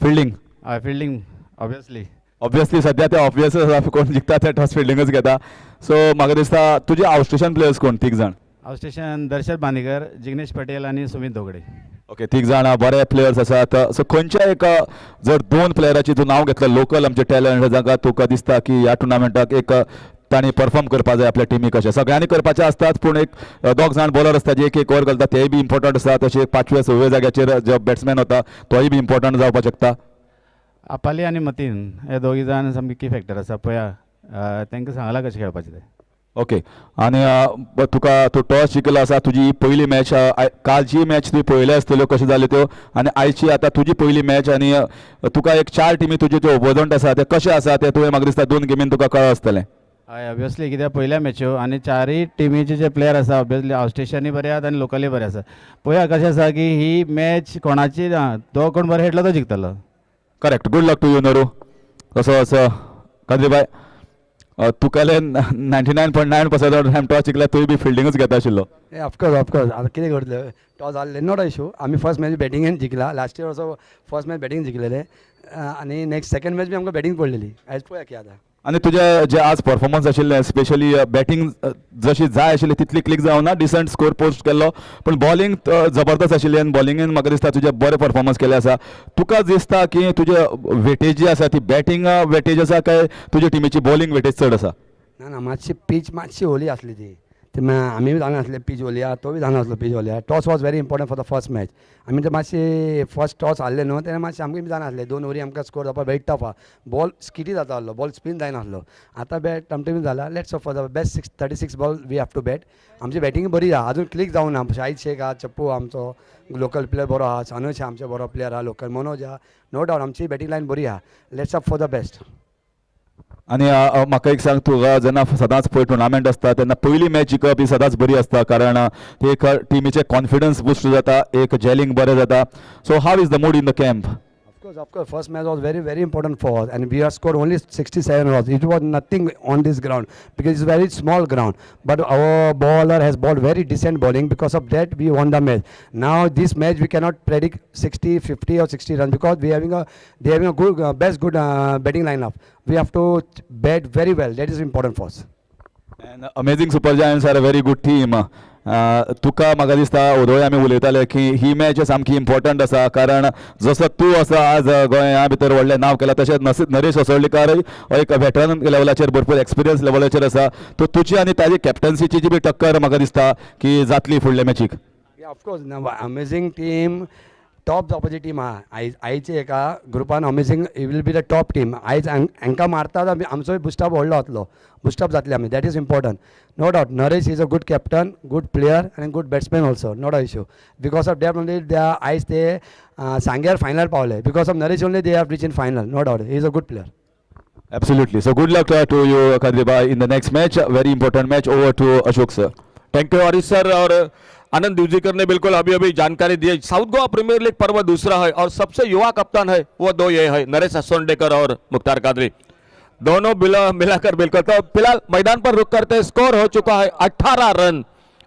fielding. Fielding, obviously. Obviously सध्या ते obvious आसा कोण जिखता ते toss फिल्डिंगच घेता. सो म्हाका दिसता तुजे outstation players कोण तीग जाण? आउटस्टेशन दर्शत बांदेकर, जिग्नेश पटेल आणि सुमित दोगडे. ओके, तीग जाण बरे प्लेयर्स आसात. सो खंयच्या एक जर 2 प्लेयराची तूं नांव घेतलं लोकल आमचे टॅलंट जाका तुका दिसता की ह्या टुर्नामेंटाक एक तांणी परफॉर्म करपा जाय आपल्या टिमीक अशें सगळ्यांनी करपाचें आसतात पूण एक 2 जाण बॉलर आसता जे एक ओव्हर घालता तेय बी इम्पॉर्टंट आसा. तशें 5व्या 6व्या जाग्याचेर जो बॅट्समॅन वता तोय बी इम्पॉर्टंट जावपाक शकता. अपाली आणि मतीन हे दोगी जाण सामके की फॅक्टर आसा पळया तांकां सांगलां कशें खेळपाचें तें. ओके, आणि तुका तूं टॉस जिखलो आसा तुजी पयली मॅच कालची मॅच ती पळयल्यो आसतल्यो कशें जाल्यो त्यो आनी आयची आतां तुजी पयली मॅच आनी तुका एक 4 टिमी तुजे ज्यो ओपोजंट आसा ते कशें आसा ते तुवें म्हाका दिसता 2 गेमीन तुका कळ्ळें आसतलें. हय ऑब्वियसली कित्याक पयल्या मॅच्यो आनी 4य टिमीचे जे प्लेयर आसा ऑब्वियसली आउटस्टेशनय बरे आसात आनी लोकलय बरे आसा. पळया कशें आसा की ही मॅच कोणाची ना तो कोण बरो खेळटलो तो जिखतलो. Correct. Good luck to you Naru. तसो काद्रीबाय तुकाले 99.9% ऑफ टायम टॉस जिखल्यार तुवें बी फिल्डिंगूच घेता आशिल्लो. ऑफकोर्स आतां कितें करतलें टॉस जाल्लें नॉट इशू. आमी फर्स्ट मॅच बॅटिंगेन जिखला. लास्ट इयर असो फर्स्ट मॅच बॅटिंग जिखलेले आनी नेक्स्ट सेकंड मॅच बी आमकां बॅटिंग पडलेली. आयज पळया कितें जाता. आनी तुजे जे आज परफॉर्मन्स आशिल्लें स्पेशली बॅटिंग जशी जाय आशिल्ली तितली क्लिक जावना. डिसंट स्कोर पोस्ट केल्लो पूण बॉलिंग जबरदस्त आशिल्ली आनी बॉलिंगेन म्हाका दिसता तुजे बरे परफॉर्मन्स केले आसा. तुका दिसता की तुजे वेटेज जी आसा ती बॅटिंग वेटेज आसा काय तुजे टिमीची बॉलिंग वेटेज चड आसा? ना मातशी पीच मातशी होली आसली ती आमी बी जाणा आसले पीच होली आहा तो बी जाणा आसलो पीच होली आहा. Toss was very important for the first match. आमी ते मातशे फर्स्ट टॉस हारले न्हू तेन्ना मातशें आमकां बी जाणा आसलें 2 ओव्हरी आमकां स्कोर जावपाक वेरी टफ आहा. बॉल स्किटी जाता आसलो बॉल स्पिन जायनासलो. आतां बॅट टमटमीत जाला. Let's hope for the best 36 ball we have to bat. आमची बॅटिंग बरी आहा अजून क्लिक जावं ना. शाहीद शेख आहा चप्पू आमचो लोकल प्लेयर बरो आहा. सानूश आमचो बरो प्लेयर आहा लोकल. मनोज आहा. नो डावट आमची बॅटिंग लायन बरी आहा. Let's hope for the best. आनी म्हाका एक सांग तुका जेन्ना सदांच पळय टुर्नामेंट आसता तेन्ना पयली मॅच जिखप ही सदांच बरी आसता कारण ती एक टिमीचे कॉन्फिडन्स बूस्ट जाता एक जेलिंग बरें जाता. So how is the mood in the camp? Of course, first match was very important for us, and we have scored only 67 runs. It was nothing on this ground because it's a very small ground. But our bowler has bowled very decent bowling. Because of that, we won the match. Now this match we cannot predict 60, 50 or 60 runs because they having a good good batting lineup. We have to bat very well. That is important for us. And amazing Super Giants are a very good team. तुका म्हाका दिसता ओदोळे आमी उलयताले की ही match सामकी important आसा कारण जसो तूं आसा आज गोंया भितर व्हडलें नांव केलां तशेंच नरेश असोळडीकारूय एक वेटरन लेवलाचेर भरपूर एक्सपिरियन्स लेवलाचेर आसा. तो तुजी आनी ताजी कॅप्टन्सीची जी बी टक्कर म्हाका दिसता की जातली फुडल्या मॅचीक. ऑफकोर्स अमेझींग टीम टॉप जावपाची टीम आहा. आयचे एका ग्रुपान amazing will be the top team. आयज हांकां मारतात आमचोय बुस्टअप व्हडलो जातलो. बुस्टअप जातले आमी. That is important. No doubt Naresh is a good captain good player आनी good batsman also. Not a issue. Because of that only आयज ते सांग्यार फायनल पावले. Because of Naresh only they have reach in final. No doubt he is a good player. Absolutely. So good luck to you Kadribai in the next match. Very important match. Over to Ashok sir. Thank you Harish sir. और आनंद द्विजीकर ने बिल्कुल अभी अभी जानकारी दी. South Goa premiere league पर्व दूसरा है और सबसे युवा कप्तान है वो 2 ये है नरेश असोंडेकर और मुख्तार कादरी. दोनों मिलाकर बिल्कुल. तो फिलहाल मैदान पर रुक करते स्कोर हो चुका है 18 रन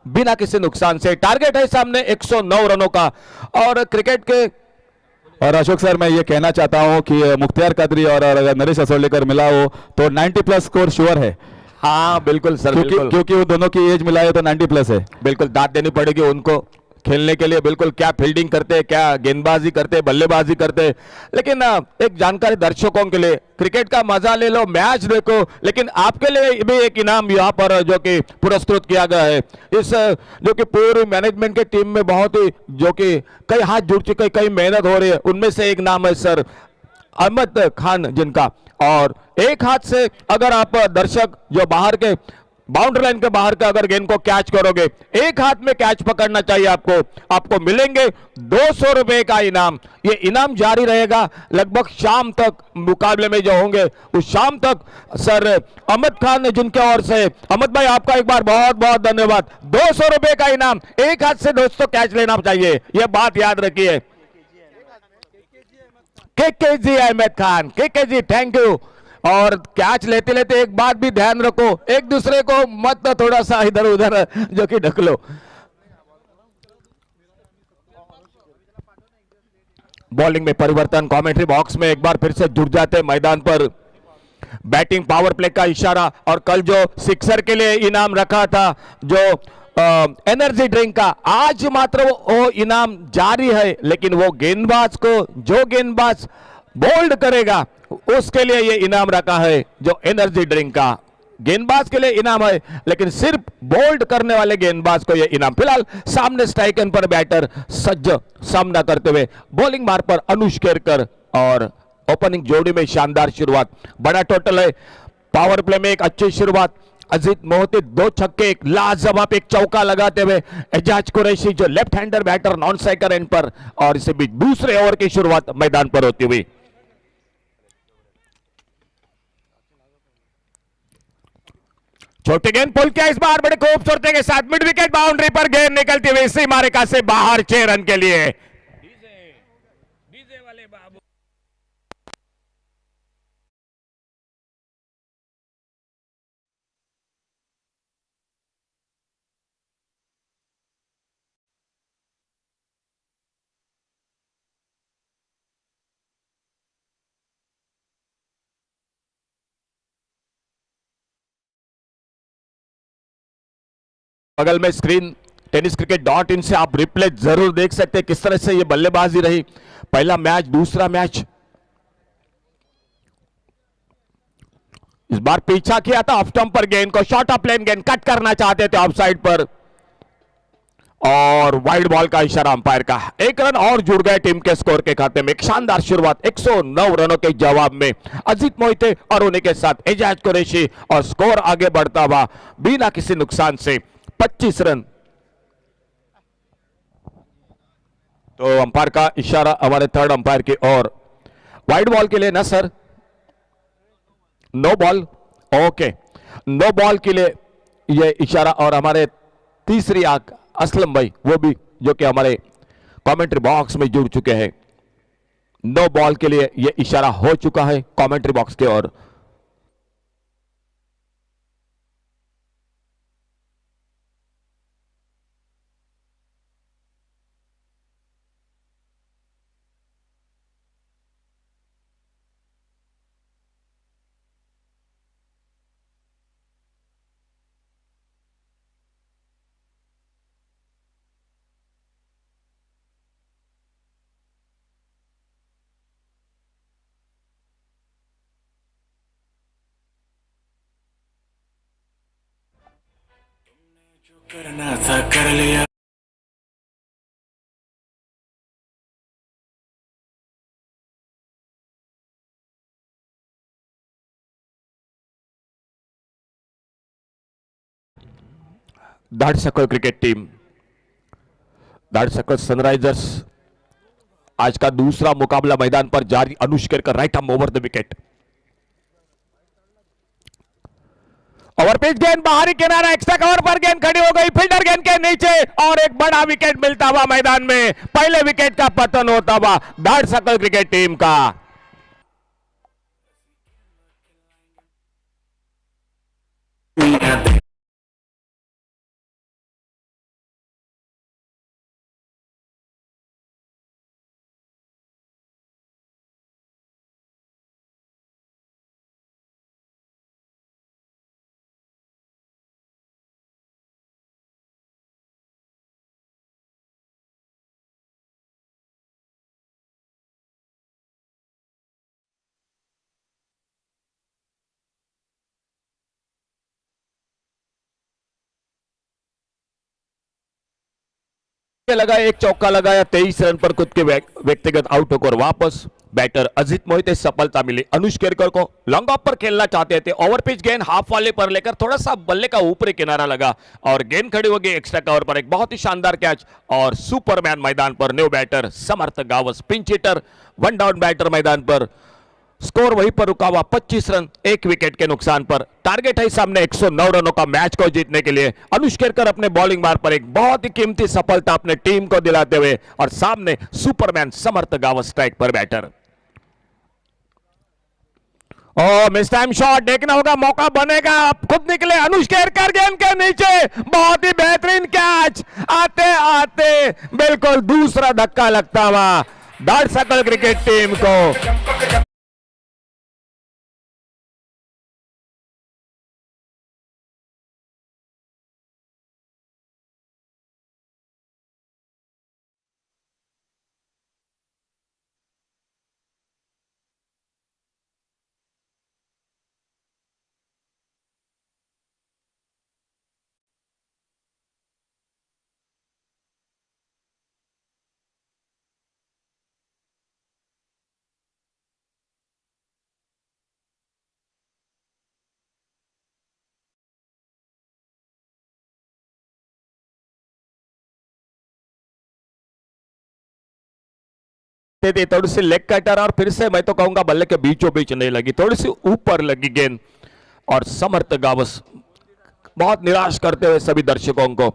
बिना किसी नुकसान से. टारगेट है सामने 109 रनों का. और क्रिकेट के और अशोक सर मैं ये कहना चाहता हूँ कि मुख्तार कादरी और अगर नरेश असोलेकर मिला हो तो 90+ स्कोर श्योर है. हाँ बिल्कुल सर. क्योंकि वो दोनों की एज मिलाए तो 90+ है. बिल्कुल दाद देनी पड़ेगी उनको खेलने के लिए. बिल्कुल क्या फील्डिंग करते क्या गेंदबाजी करते बल्लेबाजी करते. लेकिन एक जानकारी दर्शकों के लिए क्रिकेट का मजा ले लो मैच देखो. लेकिन आपके लिए भी एक इनाम यहाँ पर जो कि पुरस्कृत किया गया है. इस जो कि पूरी मैनेजमेंट के टीम में बहुत ही जो कि कई हाथ जुड़ चुके कई मेहनत हो रही है. उनमें से एक नाम है सर अहमद खान जिनका. और एक हाथ से अगर आप दर्शक जो बाहर के बाउंड्री लाइन के बाहर का अगर गेंद को कैच करोगे एक हाथ में कैच पकड़ना चाहिए आपको मिलेंगे 200 रुपए का इनाम. ये इनाम जारी रहेगा लगभग शाम तक. मुकाबले में जो होंगे उस शाम तक. सर अहमद खान जिनके ओर से अहमद भाई आपका एक बार बहुत बहुत धन्यवाद. 200 रुपए का इनाम. एक हाथ से दोस्तों कैच लेना चाहिए ये बात याद रखिए. के अहमद खान के थैंक यू. और कैच लेते लेते एक बात भी ध्यान रखो एक दूसरे को मत थोड़ा सा इधर उधर जो कि ढकलो. बॉलिंग में परिवर्तन कमेंट्री बॉक्स में एक बार फिर से जुड़ जाते मैदान पर बैटिंग पावर प्ले का इशारा, और कल जो सिक्सर के लिए इनाम रखा था, जो एनर्जी ड्रिंक का, आज मात्र वो इनाम जारी है, लेकिन वो गेंदबाज को, जो गेंदबाज बोल्ड करेगा उसके लिए ये इनाम रखा है, जो एनर्जी ड्रिंक का गेंदबाज के लिए इनाम है, लेकिन सिर्फ बोल्ड करने वाले गेंदबाज को यह इनाम। फिलहाल सामने स्ट्राइक एंड पर बैटर सज्ज सामना करते हुए, बॉलिंग मार पर अनुष केरकर, और ओपनिंग जोड़ी में शानदार शुरुआत, बड़ा टोटल है। पावर प्ले में एक अच्छी शुरुआत, अजीत मोहते 2 छक्के, एक लाजवाब एक चौका लगाते हुए एजाज कुरैशी जो left hander batter non striker end पर, और इसे भी दूसरे ओवर की शुरुआत मैदान पर होती हुई। छोटी गेंद पुल किया इस बार बड़े खूबसूरती के साथ, मिड विकेट बाउंड्री पर गेंद निकलती हुई इसी मारिका से बाहर 6 रन के लिए। डीजे वाले बाबू बगल में स्क्रीन tenniscricket.in से आप रिप्ले जरूर देख सकते हैं किस तरह से ये बल्लेबाजी रही। पहला मैच, दूसरा मैच, इस बार पीछा किया था ऑफ स्टंप पर गेंद को, शॉर्ट ऑफ प्लेन गेंद कट करना चाहते थे ऑफ साइड पर, और वाइड बॉल का इशारा अंपायर का। 1 रन और जुड़ गए टीम के स्कोर के खाते में। एक शानदार शुरुआत 109 रनों के जवाब में अजीत मोहिते और उन्हीं के साथ एजाज कुरैशी, और स्कोर आगे बढ़ता हुआ बिना किसी नुकसान से 25 रन। तो अंपायर का इशारा हमारे थर्ड अंपायर की ओर, वाइड बॉल के लिए ना sir, no ball, okay, no ball के लिए यह इशारा, और हमारे तीसरी आंख असलम भाई, वो भी जो कि हमारे कमेंट्री बॉक्स में जुड़ चुके हैं, नो बॉल के लिए यह इशारा हो चुका है कमेंट्री बॉक्स की ओर। करना था कर लिया। धाड़सखल क्रिकेट टीम, धाड़सखल सनराइजर्स, आज का दूसरा मुकाबला मैदान पर जारी। Anush Kerkar right arm over the wicket, overpitch गेंद बाहरी किनारा, एक्स्ट्रा कवर पर गेंद खड़ी हो गई, फील्डर गेंद के नीचे, और एक बड़ा विकेट मिलता हुआ मैदान में। पहले विकेट का पतन होता हुआ धाड़सखल क्रिकेट टीम का। लगाया, एक चौका लगाया, 23 रन पर खुद के व्यक्तिगत आउट होकर वापस बैटर अजीत मोहिते सफलता मिली। अनुष केरकर को लॉन्ग ऑफ पर खेलना चाहते थे, ओवरपिच गेंद हाफ वाले पर लेकर थोड़ा सा बल्ले का ऊपरी किनारा लगा और गेंद खड़ी हो गई एक्स्ट्रा कवर पर। एक बहुत ही शानदार कैच और सुपरमैन मैदान पर, न्यू बैटर समर्थ Gawas, pinch hitter, 1 down batter मैदान पर। स्कोर वहीं पर रुका हुआ 25 रन 1 विकेट के नुकसान पर। टारगेट है सामने 109 रनों का मैच को जीतने के लिए। अनुष केरकर अपने बॉलिंग मार पर एक बहुत ही कीमती सफलता अपने टीम को दिलाते हुए, और सामने सुपरमैन समर्थ गावस स्ट्राइक पर बैटर। ओ मिस टाइम शॉट, देखना होगा मौका बनेगा, अब खुद निकले अनुष केरकर गेंद के नीचे, बहुत ही बेहतरीन कैच, आते आते बिल्कुल दूसरा धक्का लगता हुआ धाड़सखल क्रिकेट टीम को। लगते थे, थोड़ी सी लेग कटर, और फिर से मैं तो कहूंगा बल्ले के बीचों बीच नहीं लगी, थोड़ी सी ऊपर लगी गेंद, और समर्थ गावस बहुत निराश करते हुए सभी दर्शकों को।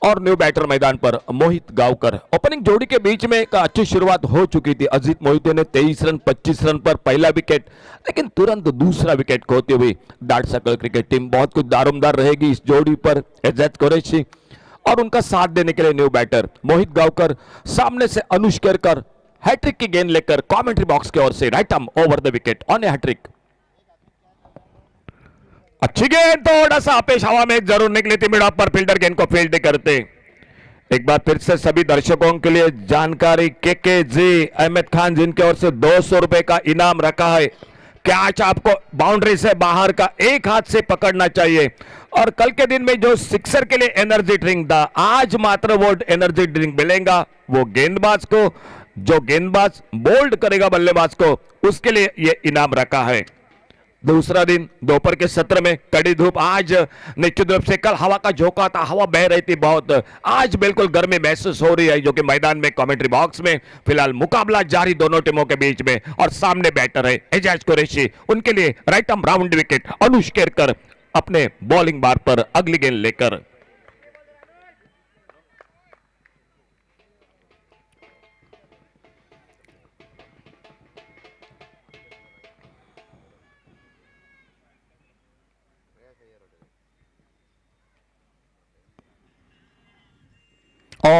और न्यू बैटर मैदान पर मोहित गावकर। ओपनिंग जोड़ी के बीच में एक अच्छी शुरुआत हो चुकी थी। अजीत मोहिते ने 23 रन 25 रन पर पहला विकेट, लेकिन तुरंत दूसरा विकेट खोती हुई दाड़सकल क्रिकेट टीम बहुत कुछ दारोमदार रहेगी इस जोड़ी पर। एजाज कुरैशी और उनका साथ देने के लिए न्यू बैटर मोहित गावकर, सामने से अनुश केरकर हैट्रिक की गेंद लेकर कमेंट्री बॉक्स की ओर से right arm over the wicket on a hat-trick. अच्छी गेंद, थोड़ा सा अपेश हवा में जरूर निकली थी मिड ऑफ पर, फील्डर गेंद को फील्ड करते। एक बार फिर से सभी दर्शकों के लिए जानकारी, के जी अहमद खान जिनके ओर से 200 रुपए का इनाम रखा है। कैच आपको बाउंड्री से बाहर का एक हाथ से पकड़ना चाहिए। और कल के दिन में जो सिक्सर के लिए एनर्जी ड्रिंक था, आज मात्र वो एनर्जी ड्रिंक मिलेगा वो गेंदबाज को, जो गेंदबाज बोल्ड करेगा बल्लेबाज को, उसके लिए ये इनाम रखा है। दूसरा दिन दोपहर के सत्र में कड़ी धूप, आज निश्चित रूप से कल हवा का झोंका था, हवा बह रही थी बहुत, आज बिल्कुल गर्मी महसूस हो रही है, जो कि मैदान में कमेंट्री बॉक्स में फिलहाल मुकाबला जारी दोनों टीमों के बीच में। और सामने बैटर है एजाज कुरैशी, उनके लिए right arm round wicket Anush Kerkar अपने बॉलिंग बार पर अगली गेंद लेकर।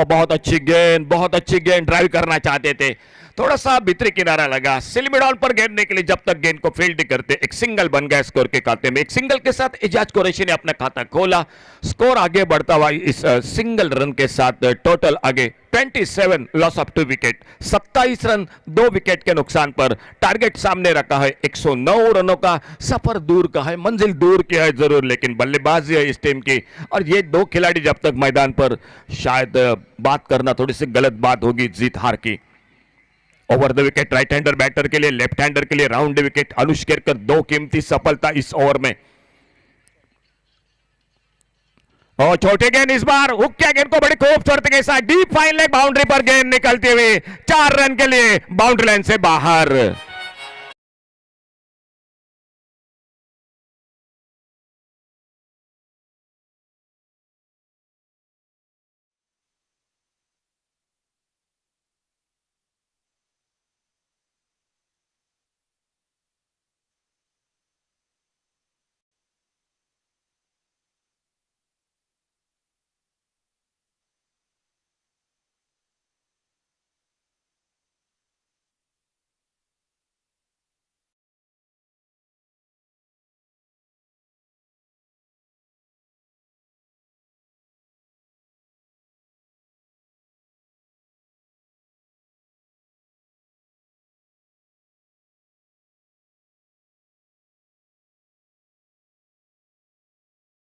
बहुत अच्छी गेंद, बहुत अच्छी गेंद, ड्राइव करना चाहते थे, थोड़ा सा भीतरी किनारा लगा। सिल मिड ऑन पर घेरने के लिए जब तक गेंद को फील्ड करते, एक सिंगल बन गया स्कोर के खाते में। एक सिंगल के साथ एजाज कुरैशी ने अपना खाता खोला। स्कोर आगे बढ़ता हुआ इस सिंगल रन के साथ टोटल आगे 27, loss of 2 wicket, 27 run 2 wicket के नुकसान पर। टारगेट सामने रखा है 109 रनों का। सफर दूर का है, मंजिल दूर की है जरूर, लेकिन बल्लेबाजी है इस टीम की। और ये दो खिलाड़ी जब तक मैदान पर, शायद बात करना थोड़ी सी गलत बात होगी जीत हार की। Over the wicket right hander batter के लिए, लेफ्ट हैंडर के लिए राउंड विकेट अनुश केरकर, 2 कीमती सफलता इस ओवर में। और छोटे गेंद इस बार हुक किया गेंद को बड़ी खूबसूरती के साथ, डीप फाइन लेग बाउंड्री पर गेंद निकलती हुई 4 रन के लिए बाउंड्री लाइन से बाहर।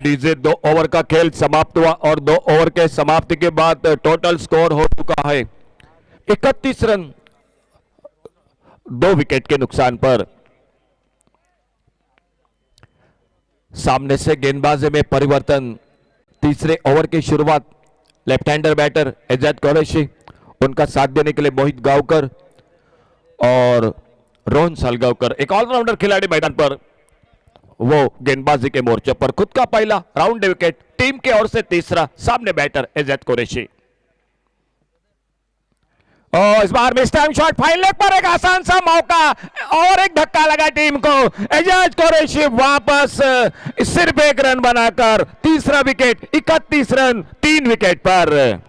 डीजे 2 ओवर का खेल समाप्त हुआ और 2 ओवर के समाप्ति के बाद टोटल स्कोर हो चुका है 31 रन 2 विकेट के नुकसान पर। सामने से गेंदबाजी में परिवर्तन, तीसरे ओवर की शुरुआत left hander batter Ejaz Qureshi, उनका साथ देने के लिए मोहित गावकर और रोहन सालगावकर, एक ऑलराउंडर खिलाड़ी मैदान पर, वो गेंदबाजी के मोर्चे पर खुद का पहला राउंड विकेट, टीम के ओर से तीसरा, सामने बैटर एजाज कुरैशी। और इस बार miss time shot, fine leg पर एक आसान सा मौका और एक धक्का लगा टीम को। एजाज कुरैशी वापस सिर्फ 1 रन बनाकर तीसरा विकेट, 31 रन 3 विकेट पर।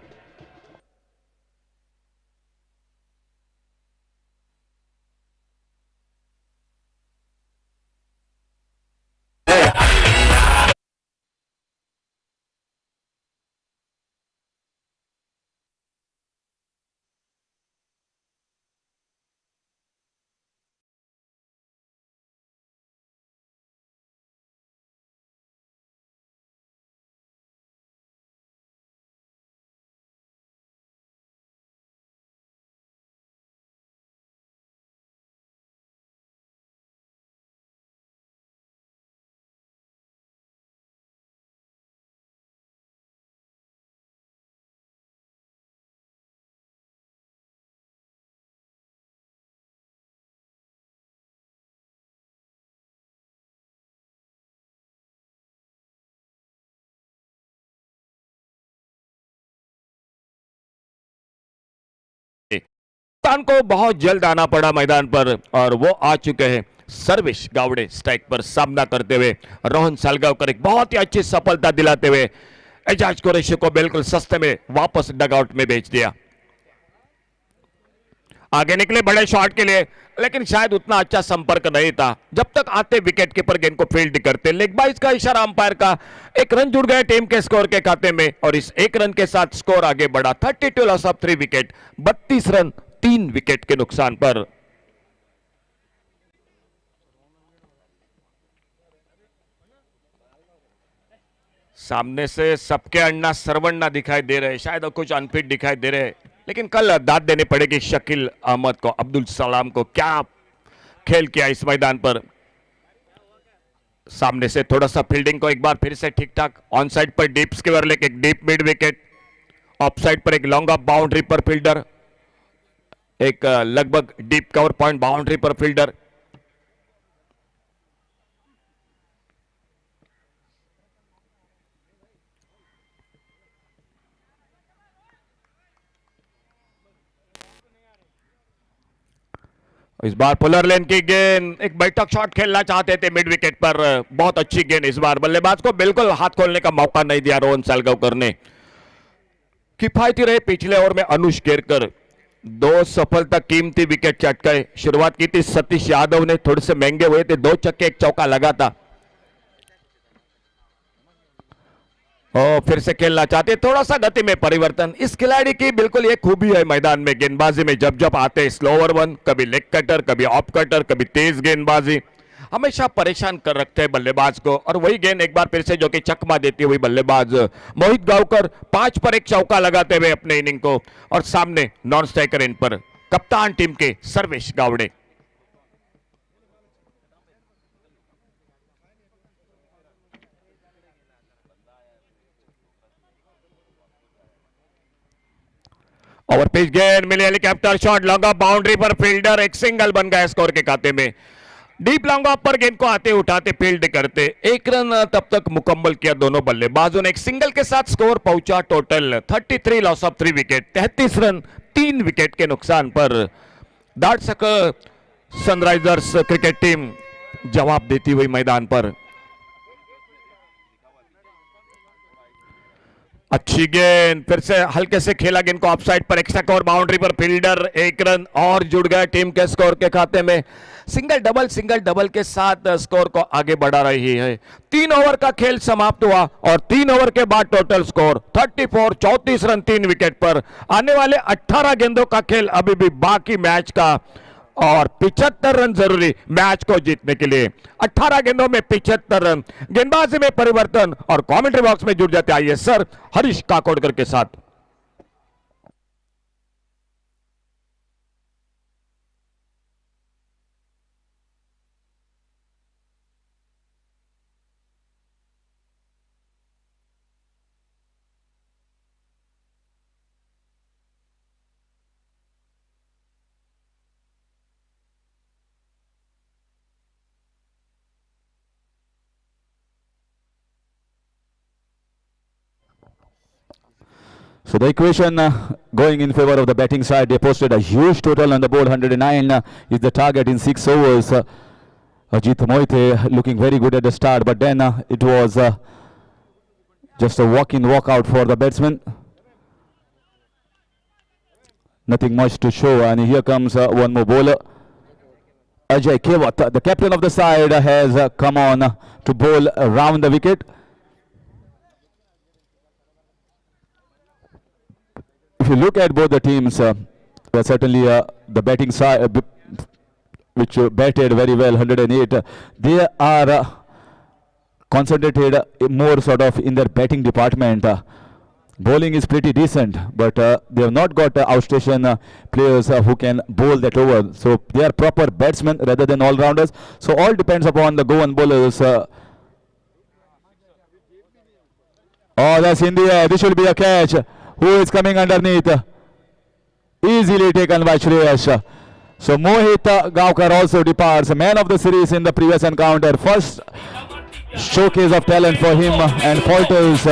कप्तान को बहुत जल्द आना पड़ा मैदान पर और वो आ चुके हैं सर्वेश गावड़े स्ट्राइक पर सामना करते हुए रोहन सालगावकर एक बहुत ही अच्छी सफलता दिलाते हुए एजाज कुरैशी को बिल्कुल सस्ते में वापस डगआउट में भेज दिया। आगे निकले बड़े शॉट के लिए, लेकिन शायद उतना अच्छा संपर्क नहीं था। जब तक आते विकेट कीपर गेंद को फील्ड करते, लेग बाइज का इशारा अंपायर का, एक रन जुड़ गए टीम के स्कोर के खाते में और इस एक रन के साथ स्कोर आगे बढ़ा 32 loss of 3 wicket, 32 run 3 wicket के नुकसान पर। सामने से सबके अन्ना सरवन्ना दिखाई दे रहे, शायद कुछ अनफिट दिखाई दे रहे, लेकिन कल दाद देने पड़ेगी शकील अहमद को, अब्दुल सलाम को। क्या खेल किया इस मैदान पर। सामने से थोड़ा सा फील्डिंग को एक बार फिर से ठीक ठाक, ऑन साइड पर डीप स्क्वेयर लेग, एक deep mid wicket, of side पर एक लॉन्ग ऑफ बाउंड्री पर फील्डर, एक लगभग डीप कवर पॉइंट बाउंड्री पर फील्डर। इस बार पुलर लेन की गेंद, एक बैठक शॉट खेलना चाहते थे मिड विकेट पर, बहुत अच्छी गेंद इस बार, बल्लेबाज को बिल्कुल हाथ खोलने का मौका नहीं दिया रोहन सालगावकर ने। किफायती रहे पिछले ओवर में अनुष केरकर, 2 सफलता कीमती विकेट चटकाए। शुरुआत की थी सतीश यादव ने, थोड़े से महंगे हुए थे, 2 छक्के 1 चौका लगा था और फिर से खेलना चाहते, थोड़ा सा गति में परिवर्तन। इस खिलाड़ी की बिल्कुल ये खूबी है मैदान में, गेंदबाजी में जब जब आते स्लोवर वन, कभी लेग कटर, कभी ऑफ कटर, कभी तेज गेंदबाजी, हमेशा परेशान कर रखते हैं बल्लेबाज को। और वही गेंद एक बार फिर से जो कि चकमा देती हुई बल्लेबाज मोहित गावकर 5 पर 1 चौका लगाते हुए अपने इनिंग को, और सामने नॉन स्ट्राइकर इन पर कप्तान टीम के सर्वेश गावड़े। ओवर पिच गेंद मिली, helicopter shot, long off boundary पर फील्डर, एक सिंगल बन गया स्कोर के खाते में। डीप लॉन्ग ऑफ पर गेंद को आते उठाते फील्ड करते, 1 रन तब तक मुकम्मल किया दोनों बल्लेबाजों ने। एक सिंगल के साथ स्कोर पहुंचा total 33 loss of 3 wicket, 33 run 3 wicket के नुकसान पर। धाड़सखल सनराइजर्स क्रिकेट टीम जवाब देती हुई मैदान पर। अच्छी गेंद, फिर से हल्के से खेला गेंद को ऑफ साइड पर, एक्स्ट्रा कवर बाउंड्री पर फील्डर, 1 रन और जुड़ गया टीम के स्कोर के खाते में। सिंगल डबल के साथ स्कोर को आगे बढ़ा रही है। 3 ओवर का खेल समाप्त हुआ और 3 ओवर के बाद टोटल स्कोर 34, 34 रन 3 विकेट पर। आने वाले 18 गेंदों का खेल अभी भी बाकी मैच का, और 75 रन जरूरी मैच को जीतने के लिए। 18 गेंदों में 75 रन। गेंदबाजी में परिवर्तन और कमेंट्री बॉक्स में जुड़ जाते आइए सर हरीश काकोडकर के साथ। So the equation going in favor of the batting side, they posted a huge total on the board. 109 is the target in 6 overs. Ajit Moite looking very good at the start, but then it was just a walk-in, walk-out for the batsman. Nothing much to show, and here comes one more bowler. Ajay Kewat, the captain of the side, has come on to bowl around the wicket. If you look at both the teams, certainly the batting side, which batted very well, 108, they are concentrated more sort of in their batting department. Bowling is pretty decent, but they have not got outstation players who can bowl that over. So they are proper batsmen rather than all-rounders. So all depends upon the go-on bowlers. Oh, that's in the air. This should be a catch. Who is coming underneath? Easily taken by Shreyash. So Mohit Gavkar also departs, man of the series in the previous encounter. First showcase of talent for him, and falters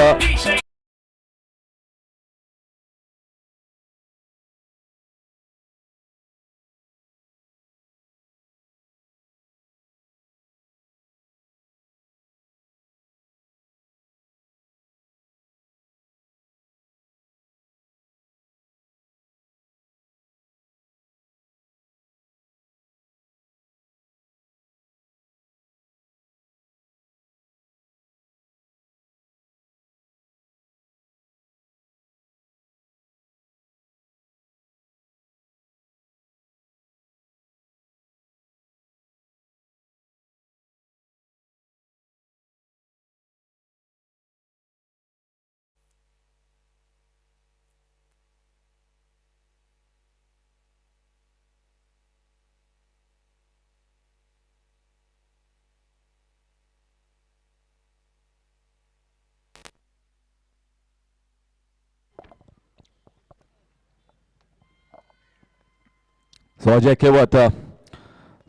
So Ajay Kewat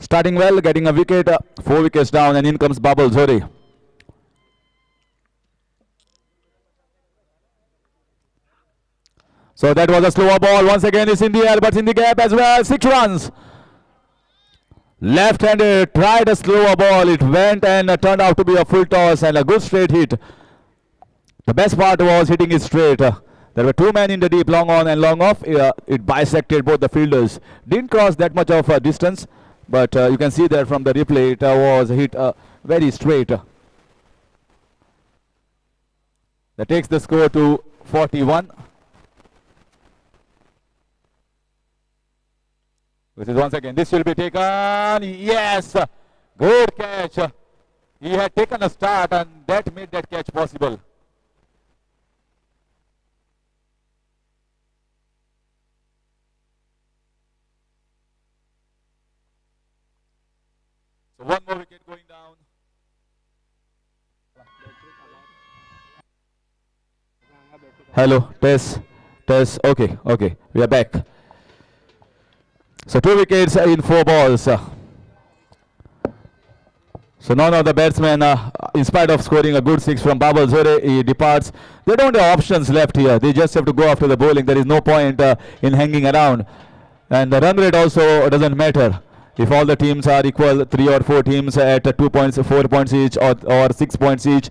starting well, getting a wicket, 4 wickets down, and in comes Babul Zori. So that was a slower ball. Once again, it's in the air, but in the gap as well. 6 runs. Left-handed tried a slower ball. It went and turned out to be a full toss and a good straight hit. The best part was hitting it straight. There were 2 men in the deep, long on and long off. It bisected both the fielders. Didn't cross that much of a distance, but you can see that from the replay, it was hit very straight. That takes the score to 41. This is once again, this will be taken. Yes, good catch. He had taken a start and that made that catch possible. So one more wicket going down. Hello, test. Okay, we are back. So 2 wickets in 4 balls. So none of the batsmen, in spite of scoring a good 6 from Babul Zore, he departs. They don't have options left here. They just have to go after the bowling. There is no point in hanging around. And the run rate also doesn't matter. If all the teams are equal, 3 or 4 teams at 2 points, 4 points each or 6 points each,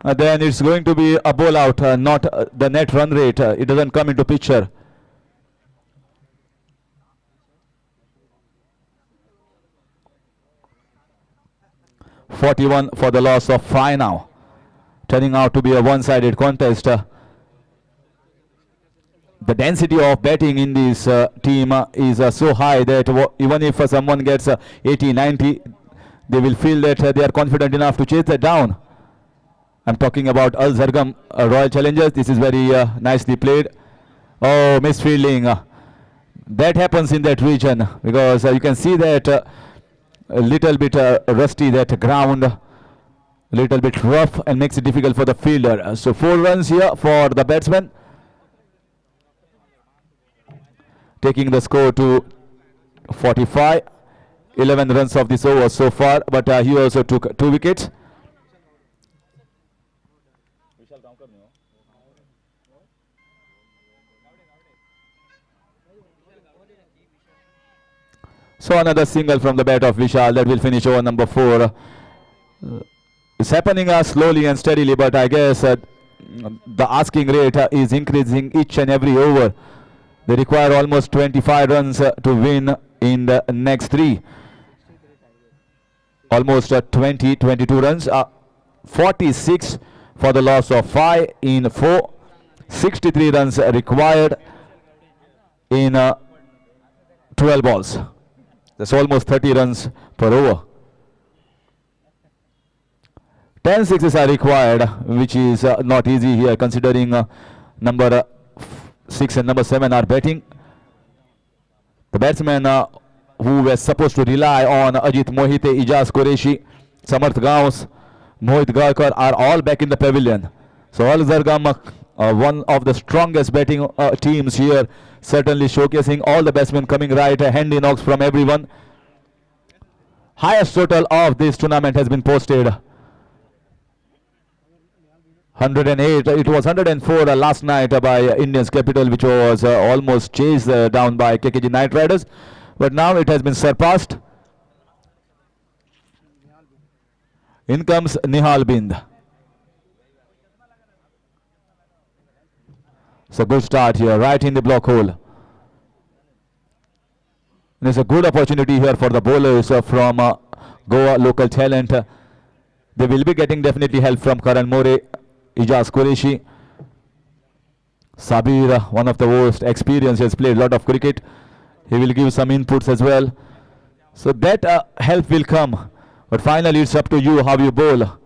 then it's going to be a bowl out, not the net run rate. It doesn't come into picture. .41 for the loss of 5 now. Turning out to be a one-sided contest. The density of batting in this team is so high that even if someone gets 80, 90, they will feel that they are confident enough to chase that down. I'm talking about Zargham Royal Challengers. This is very nicely played. Oh, misfielding. That happens in that region because you can see that a little bit rusty, that ground, a little bit rough, and makes it difficult for the fielder. So 4 runs here for the batsman, taking the score to 45. 11 runs of this over so far, but he also took 2 wickets. So another single from the bat of Vishal that will finish over number 4. It's happening slowly and steadily, but I guess the asking rate is increasing each and every over. They require almost 25 runs to win in the next 3. Almost 22 runs. 46 for the loss of 5 in 4. 63 runs required in 12 balls. That's almost 30 runs per over. 10 sixes are required, which is not easy here considering number 6 and number 7 are batting. The batsmen who were supposed to rely on Ajit Mohite, Ijaz Qureshi, Samarth Gaus, Mohit Garkar are all back in the pavilion. So Al Zargham, one of the strongest batting teams here, certainly showcasing all the batsmen coming right, hand in knocks from everyone. Highest total of this tournament has been posted. 108. It was 104 last night by Indians Capital, which was almost chased down by KKG Knight Riders. But now it has been surpassed. In comes Nihal Bind. It's a good start here, right in the block hole. There's a good opportunity here for the bowlers from Goa, local talent. They will be getting definitely help from Karan More, Ijaz Qureshi. Sabir, one of the most experienced, has played a lot of cricket. He will give some inputs as well. So that help will come. But finally it's up to you how you bowl.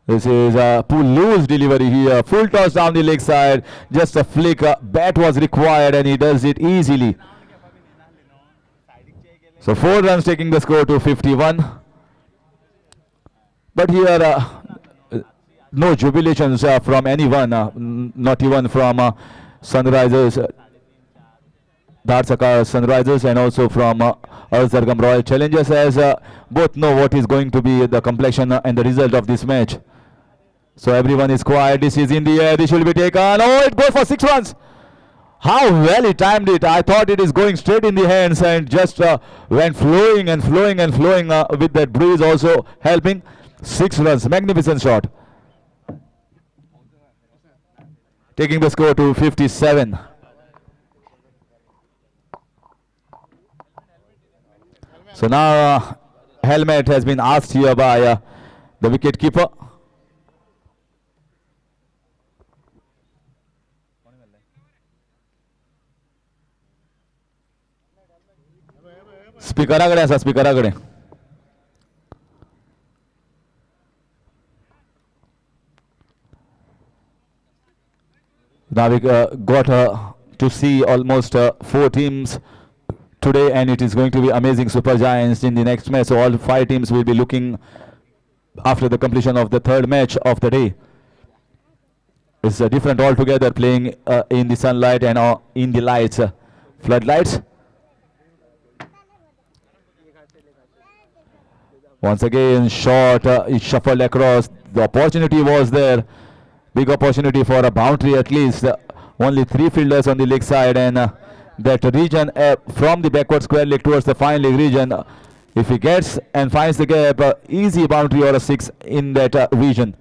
This is a loose delivery here. Full toss down the leg side. Just a flick. Bat was required and he does it easily. So 4 runs taking the score to 51. But here no jubilations from anyone, not even from Sunrisers, Dhadsakhal Sunrisers, and also from Zargham Royal Challengers, as both know what is going to be the complexion and the result of this match. So everyone is quiet. This is in the air. This will be taken. Oh, it goes for 6 runs. How well he timed it. I thought it is going straight in the hands and just went flowing and flowing and flowing with that breeze also helping. 6 runs. Magnificent shot. Taking the score to 57. So now helmet has been asked here by the wicket keeper. स्पीकराकडे असा स्पीकराकडे now we got to see almost 4 teams today, and it is going to be amazing super giants in the next match. So all 5 teams will be looking after the completion of the 3rd match of the day. It's different altogether, playing in the sunlight and in the lights, floodlights. Once again, short, it shuffled across. The opportunity was there. Big opportunity for a boundary at least. Only 3 fielders on the leg side, and that region from the backward square leg towards the fine leg region. If he gets and finds the gap, easy boundary or a 6 in that region.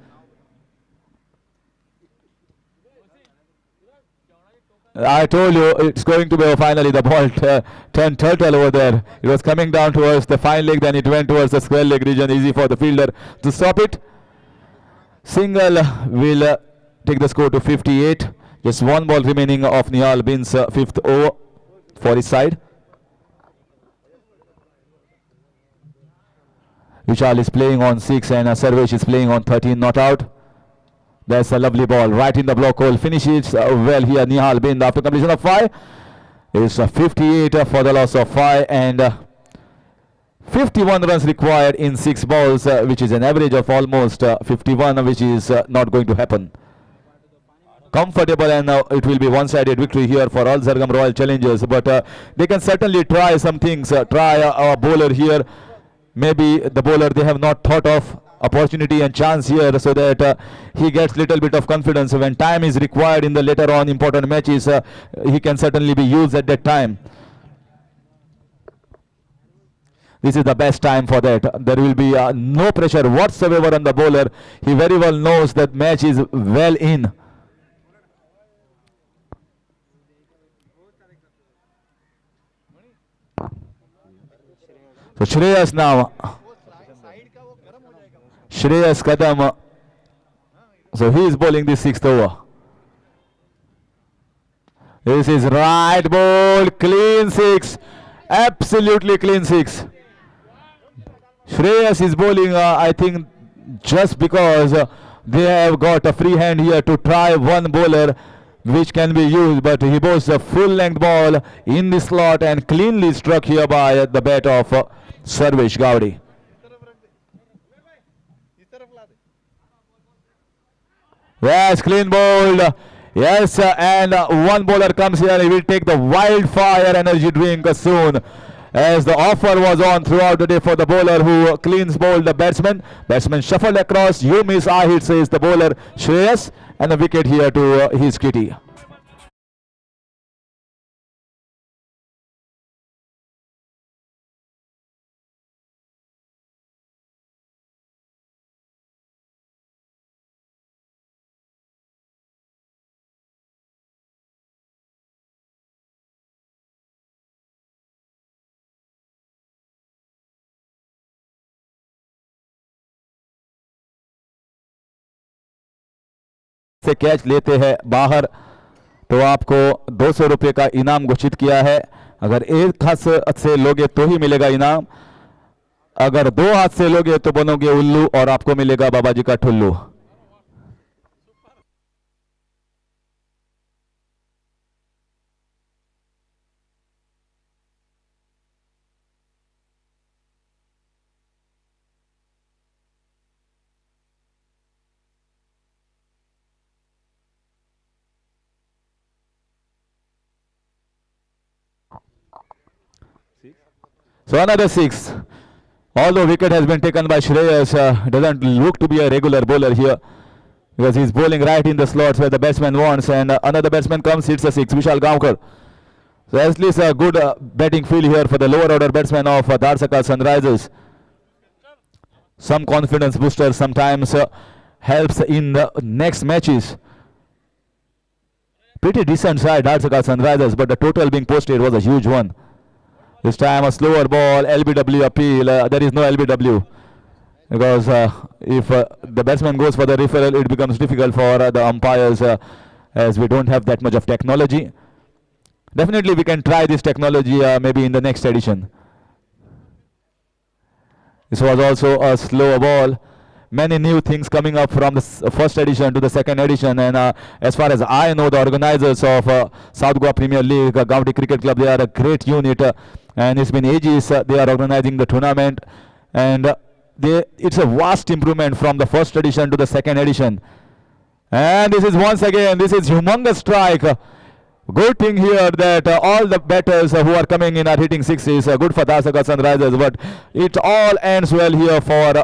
I told you it's going to be finally the ball turned turtle over there. It was coming down towards the fine leg, then it went towards the square leg region. Easy for the fielder to stop it. Single will take the score to 58. Just 1 ball remaining of Nihal Bin's 5th over for his side. Vishal is playing on 6 and Sarvesh is playing on 13, not out. That's a lovely ball right in the block hole. Finishes well here. Nihal Bin after completion of 5 is 58 for the loss of 5, and 51 runs required in 6 balls, which is an average of almost 51, which is not going to happen. Comfortable, and it will be one-sided victory here for all Zargham Royal Challengers, but they can certainly try some things. Try a bowler here. Maybe the bowler they have not thought of opportunity and chance here, so that he gets little bit of confidence. When time is required in the later on important matches, he can certainly be used at that time. This is the best time for that. There will be no pressure whatsoever on the bowler. He very well knows that match is well in. So Shreyas now. Shreyas Kadam. So he is bowling the 6th over. This is right ball, clean 6. Absolutely clean 6. Shreyas is bowling, I think, just because they have got a free hand here to try one bowler which can be used, but he bowls a full length ball in the slot and cleanly struck here by the bat of Sarvesh Gowdy. Yes, clean bowled. Yes, and one bowler comes here. He will take the wildfire energy drink soon, as the offer was on throughout the day for the bowler who cleans bowled the batsman. Batsman shuffled across. You miss, I hit, says the bowler Shreyas, and a wicket here to his kitty. से catch लेते हैं बाहर तो आपको 200 रुपये का इनाम घोषित किया है. अगर एक हाथ से लोगे तो ही मिलेगा इनाम, अगर 2 हाथ से लोगे तो बनोगे उल्लू और आपको मिलेगा बाबा जी का ठुल्लू. So another 6. Although wicket has been taken by Shreyas, doesn't look to be a regular bowler here because he's bowling right in the slots where the batsman wants, and another batsman comes, hits a 6. Vishal Gavkar. So at least a good batting feel here for the lower order batsman of Dhadsakhal Sunrisers. Some confidence booster sometimes helps in the next matches. Pretty decent side Dhadsakhal Sunrisers, but the total being posted was a huge one. This time a slower ball, LBW appeal. There is no LBW because if the batsman goes for the referral, it becomes difficult for the umpires as we don't have that much of technology. Definitely we can try this technology maybe in the next edition. This was also a slower ball. Many new things coming up from the first edition to the second edition, and as far as I know, the organizers of South Goa Premier League, County Cricket Club, they are a great unit, and it's been ages they are organizing the tournament, and it's a vast improvement from the first edition to the second edition. And this is once again, this is humongous strike. Good thing here that all the batters who are coming in are hitting sixes. Good for Dhadsakhal Sunrisers, but it all ends well here for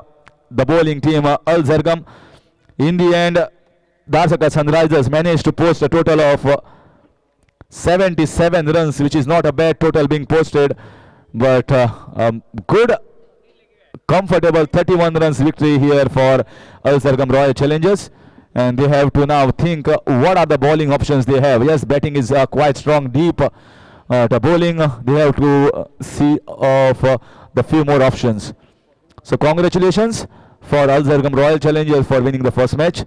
the bowling team Al Zargham. In the end, Dhadsakhal Sunrisers managed to post a total of 77 runs, which is not a bad total being posted, but good, comfortable 31 runs victory here for Al Zargham Royal Challengers. And they have to now think what are the bowling options they have. Yes, batting is quite strong deep. The bowling, they have to see of the few more options. So congratulations for Al Zargham Royal Challengers for winning the first match.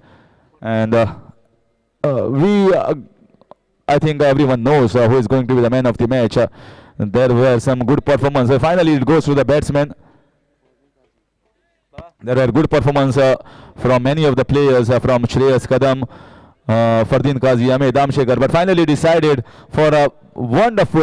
And I think everyone knows who is going to be the man of the match. There were some good performances. Finally, it goes to the batsman. There were good performance from many of the players from Shreyas Kadam, Fardeen Qazi, Ahmed Damshekar, but finally decided for a wonderful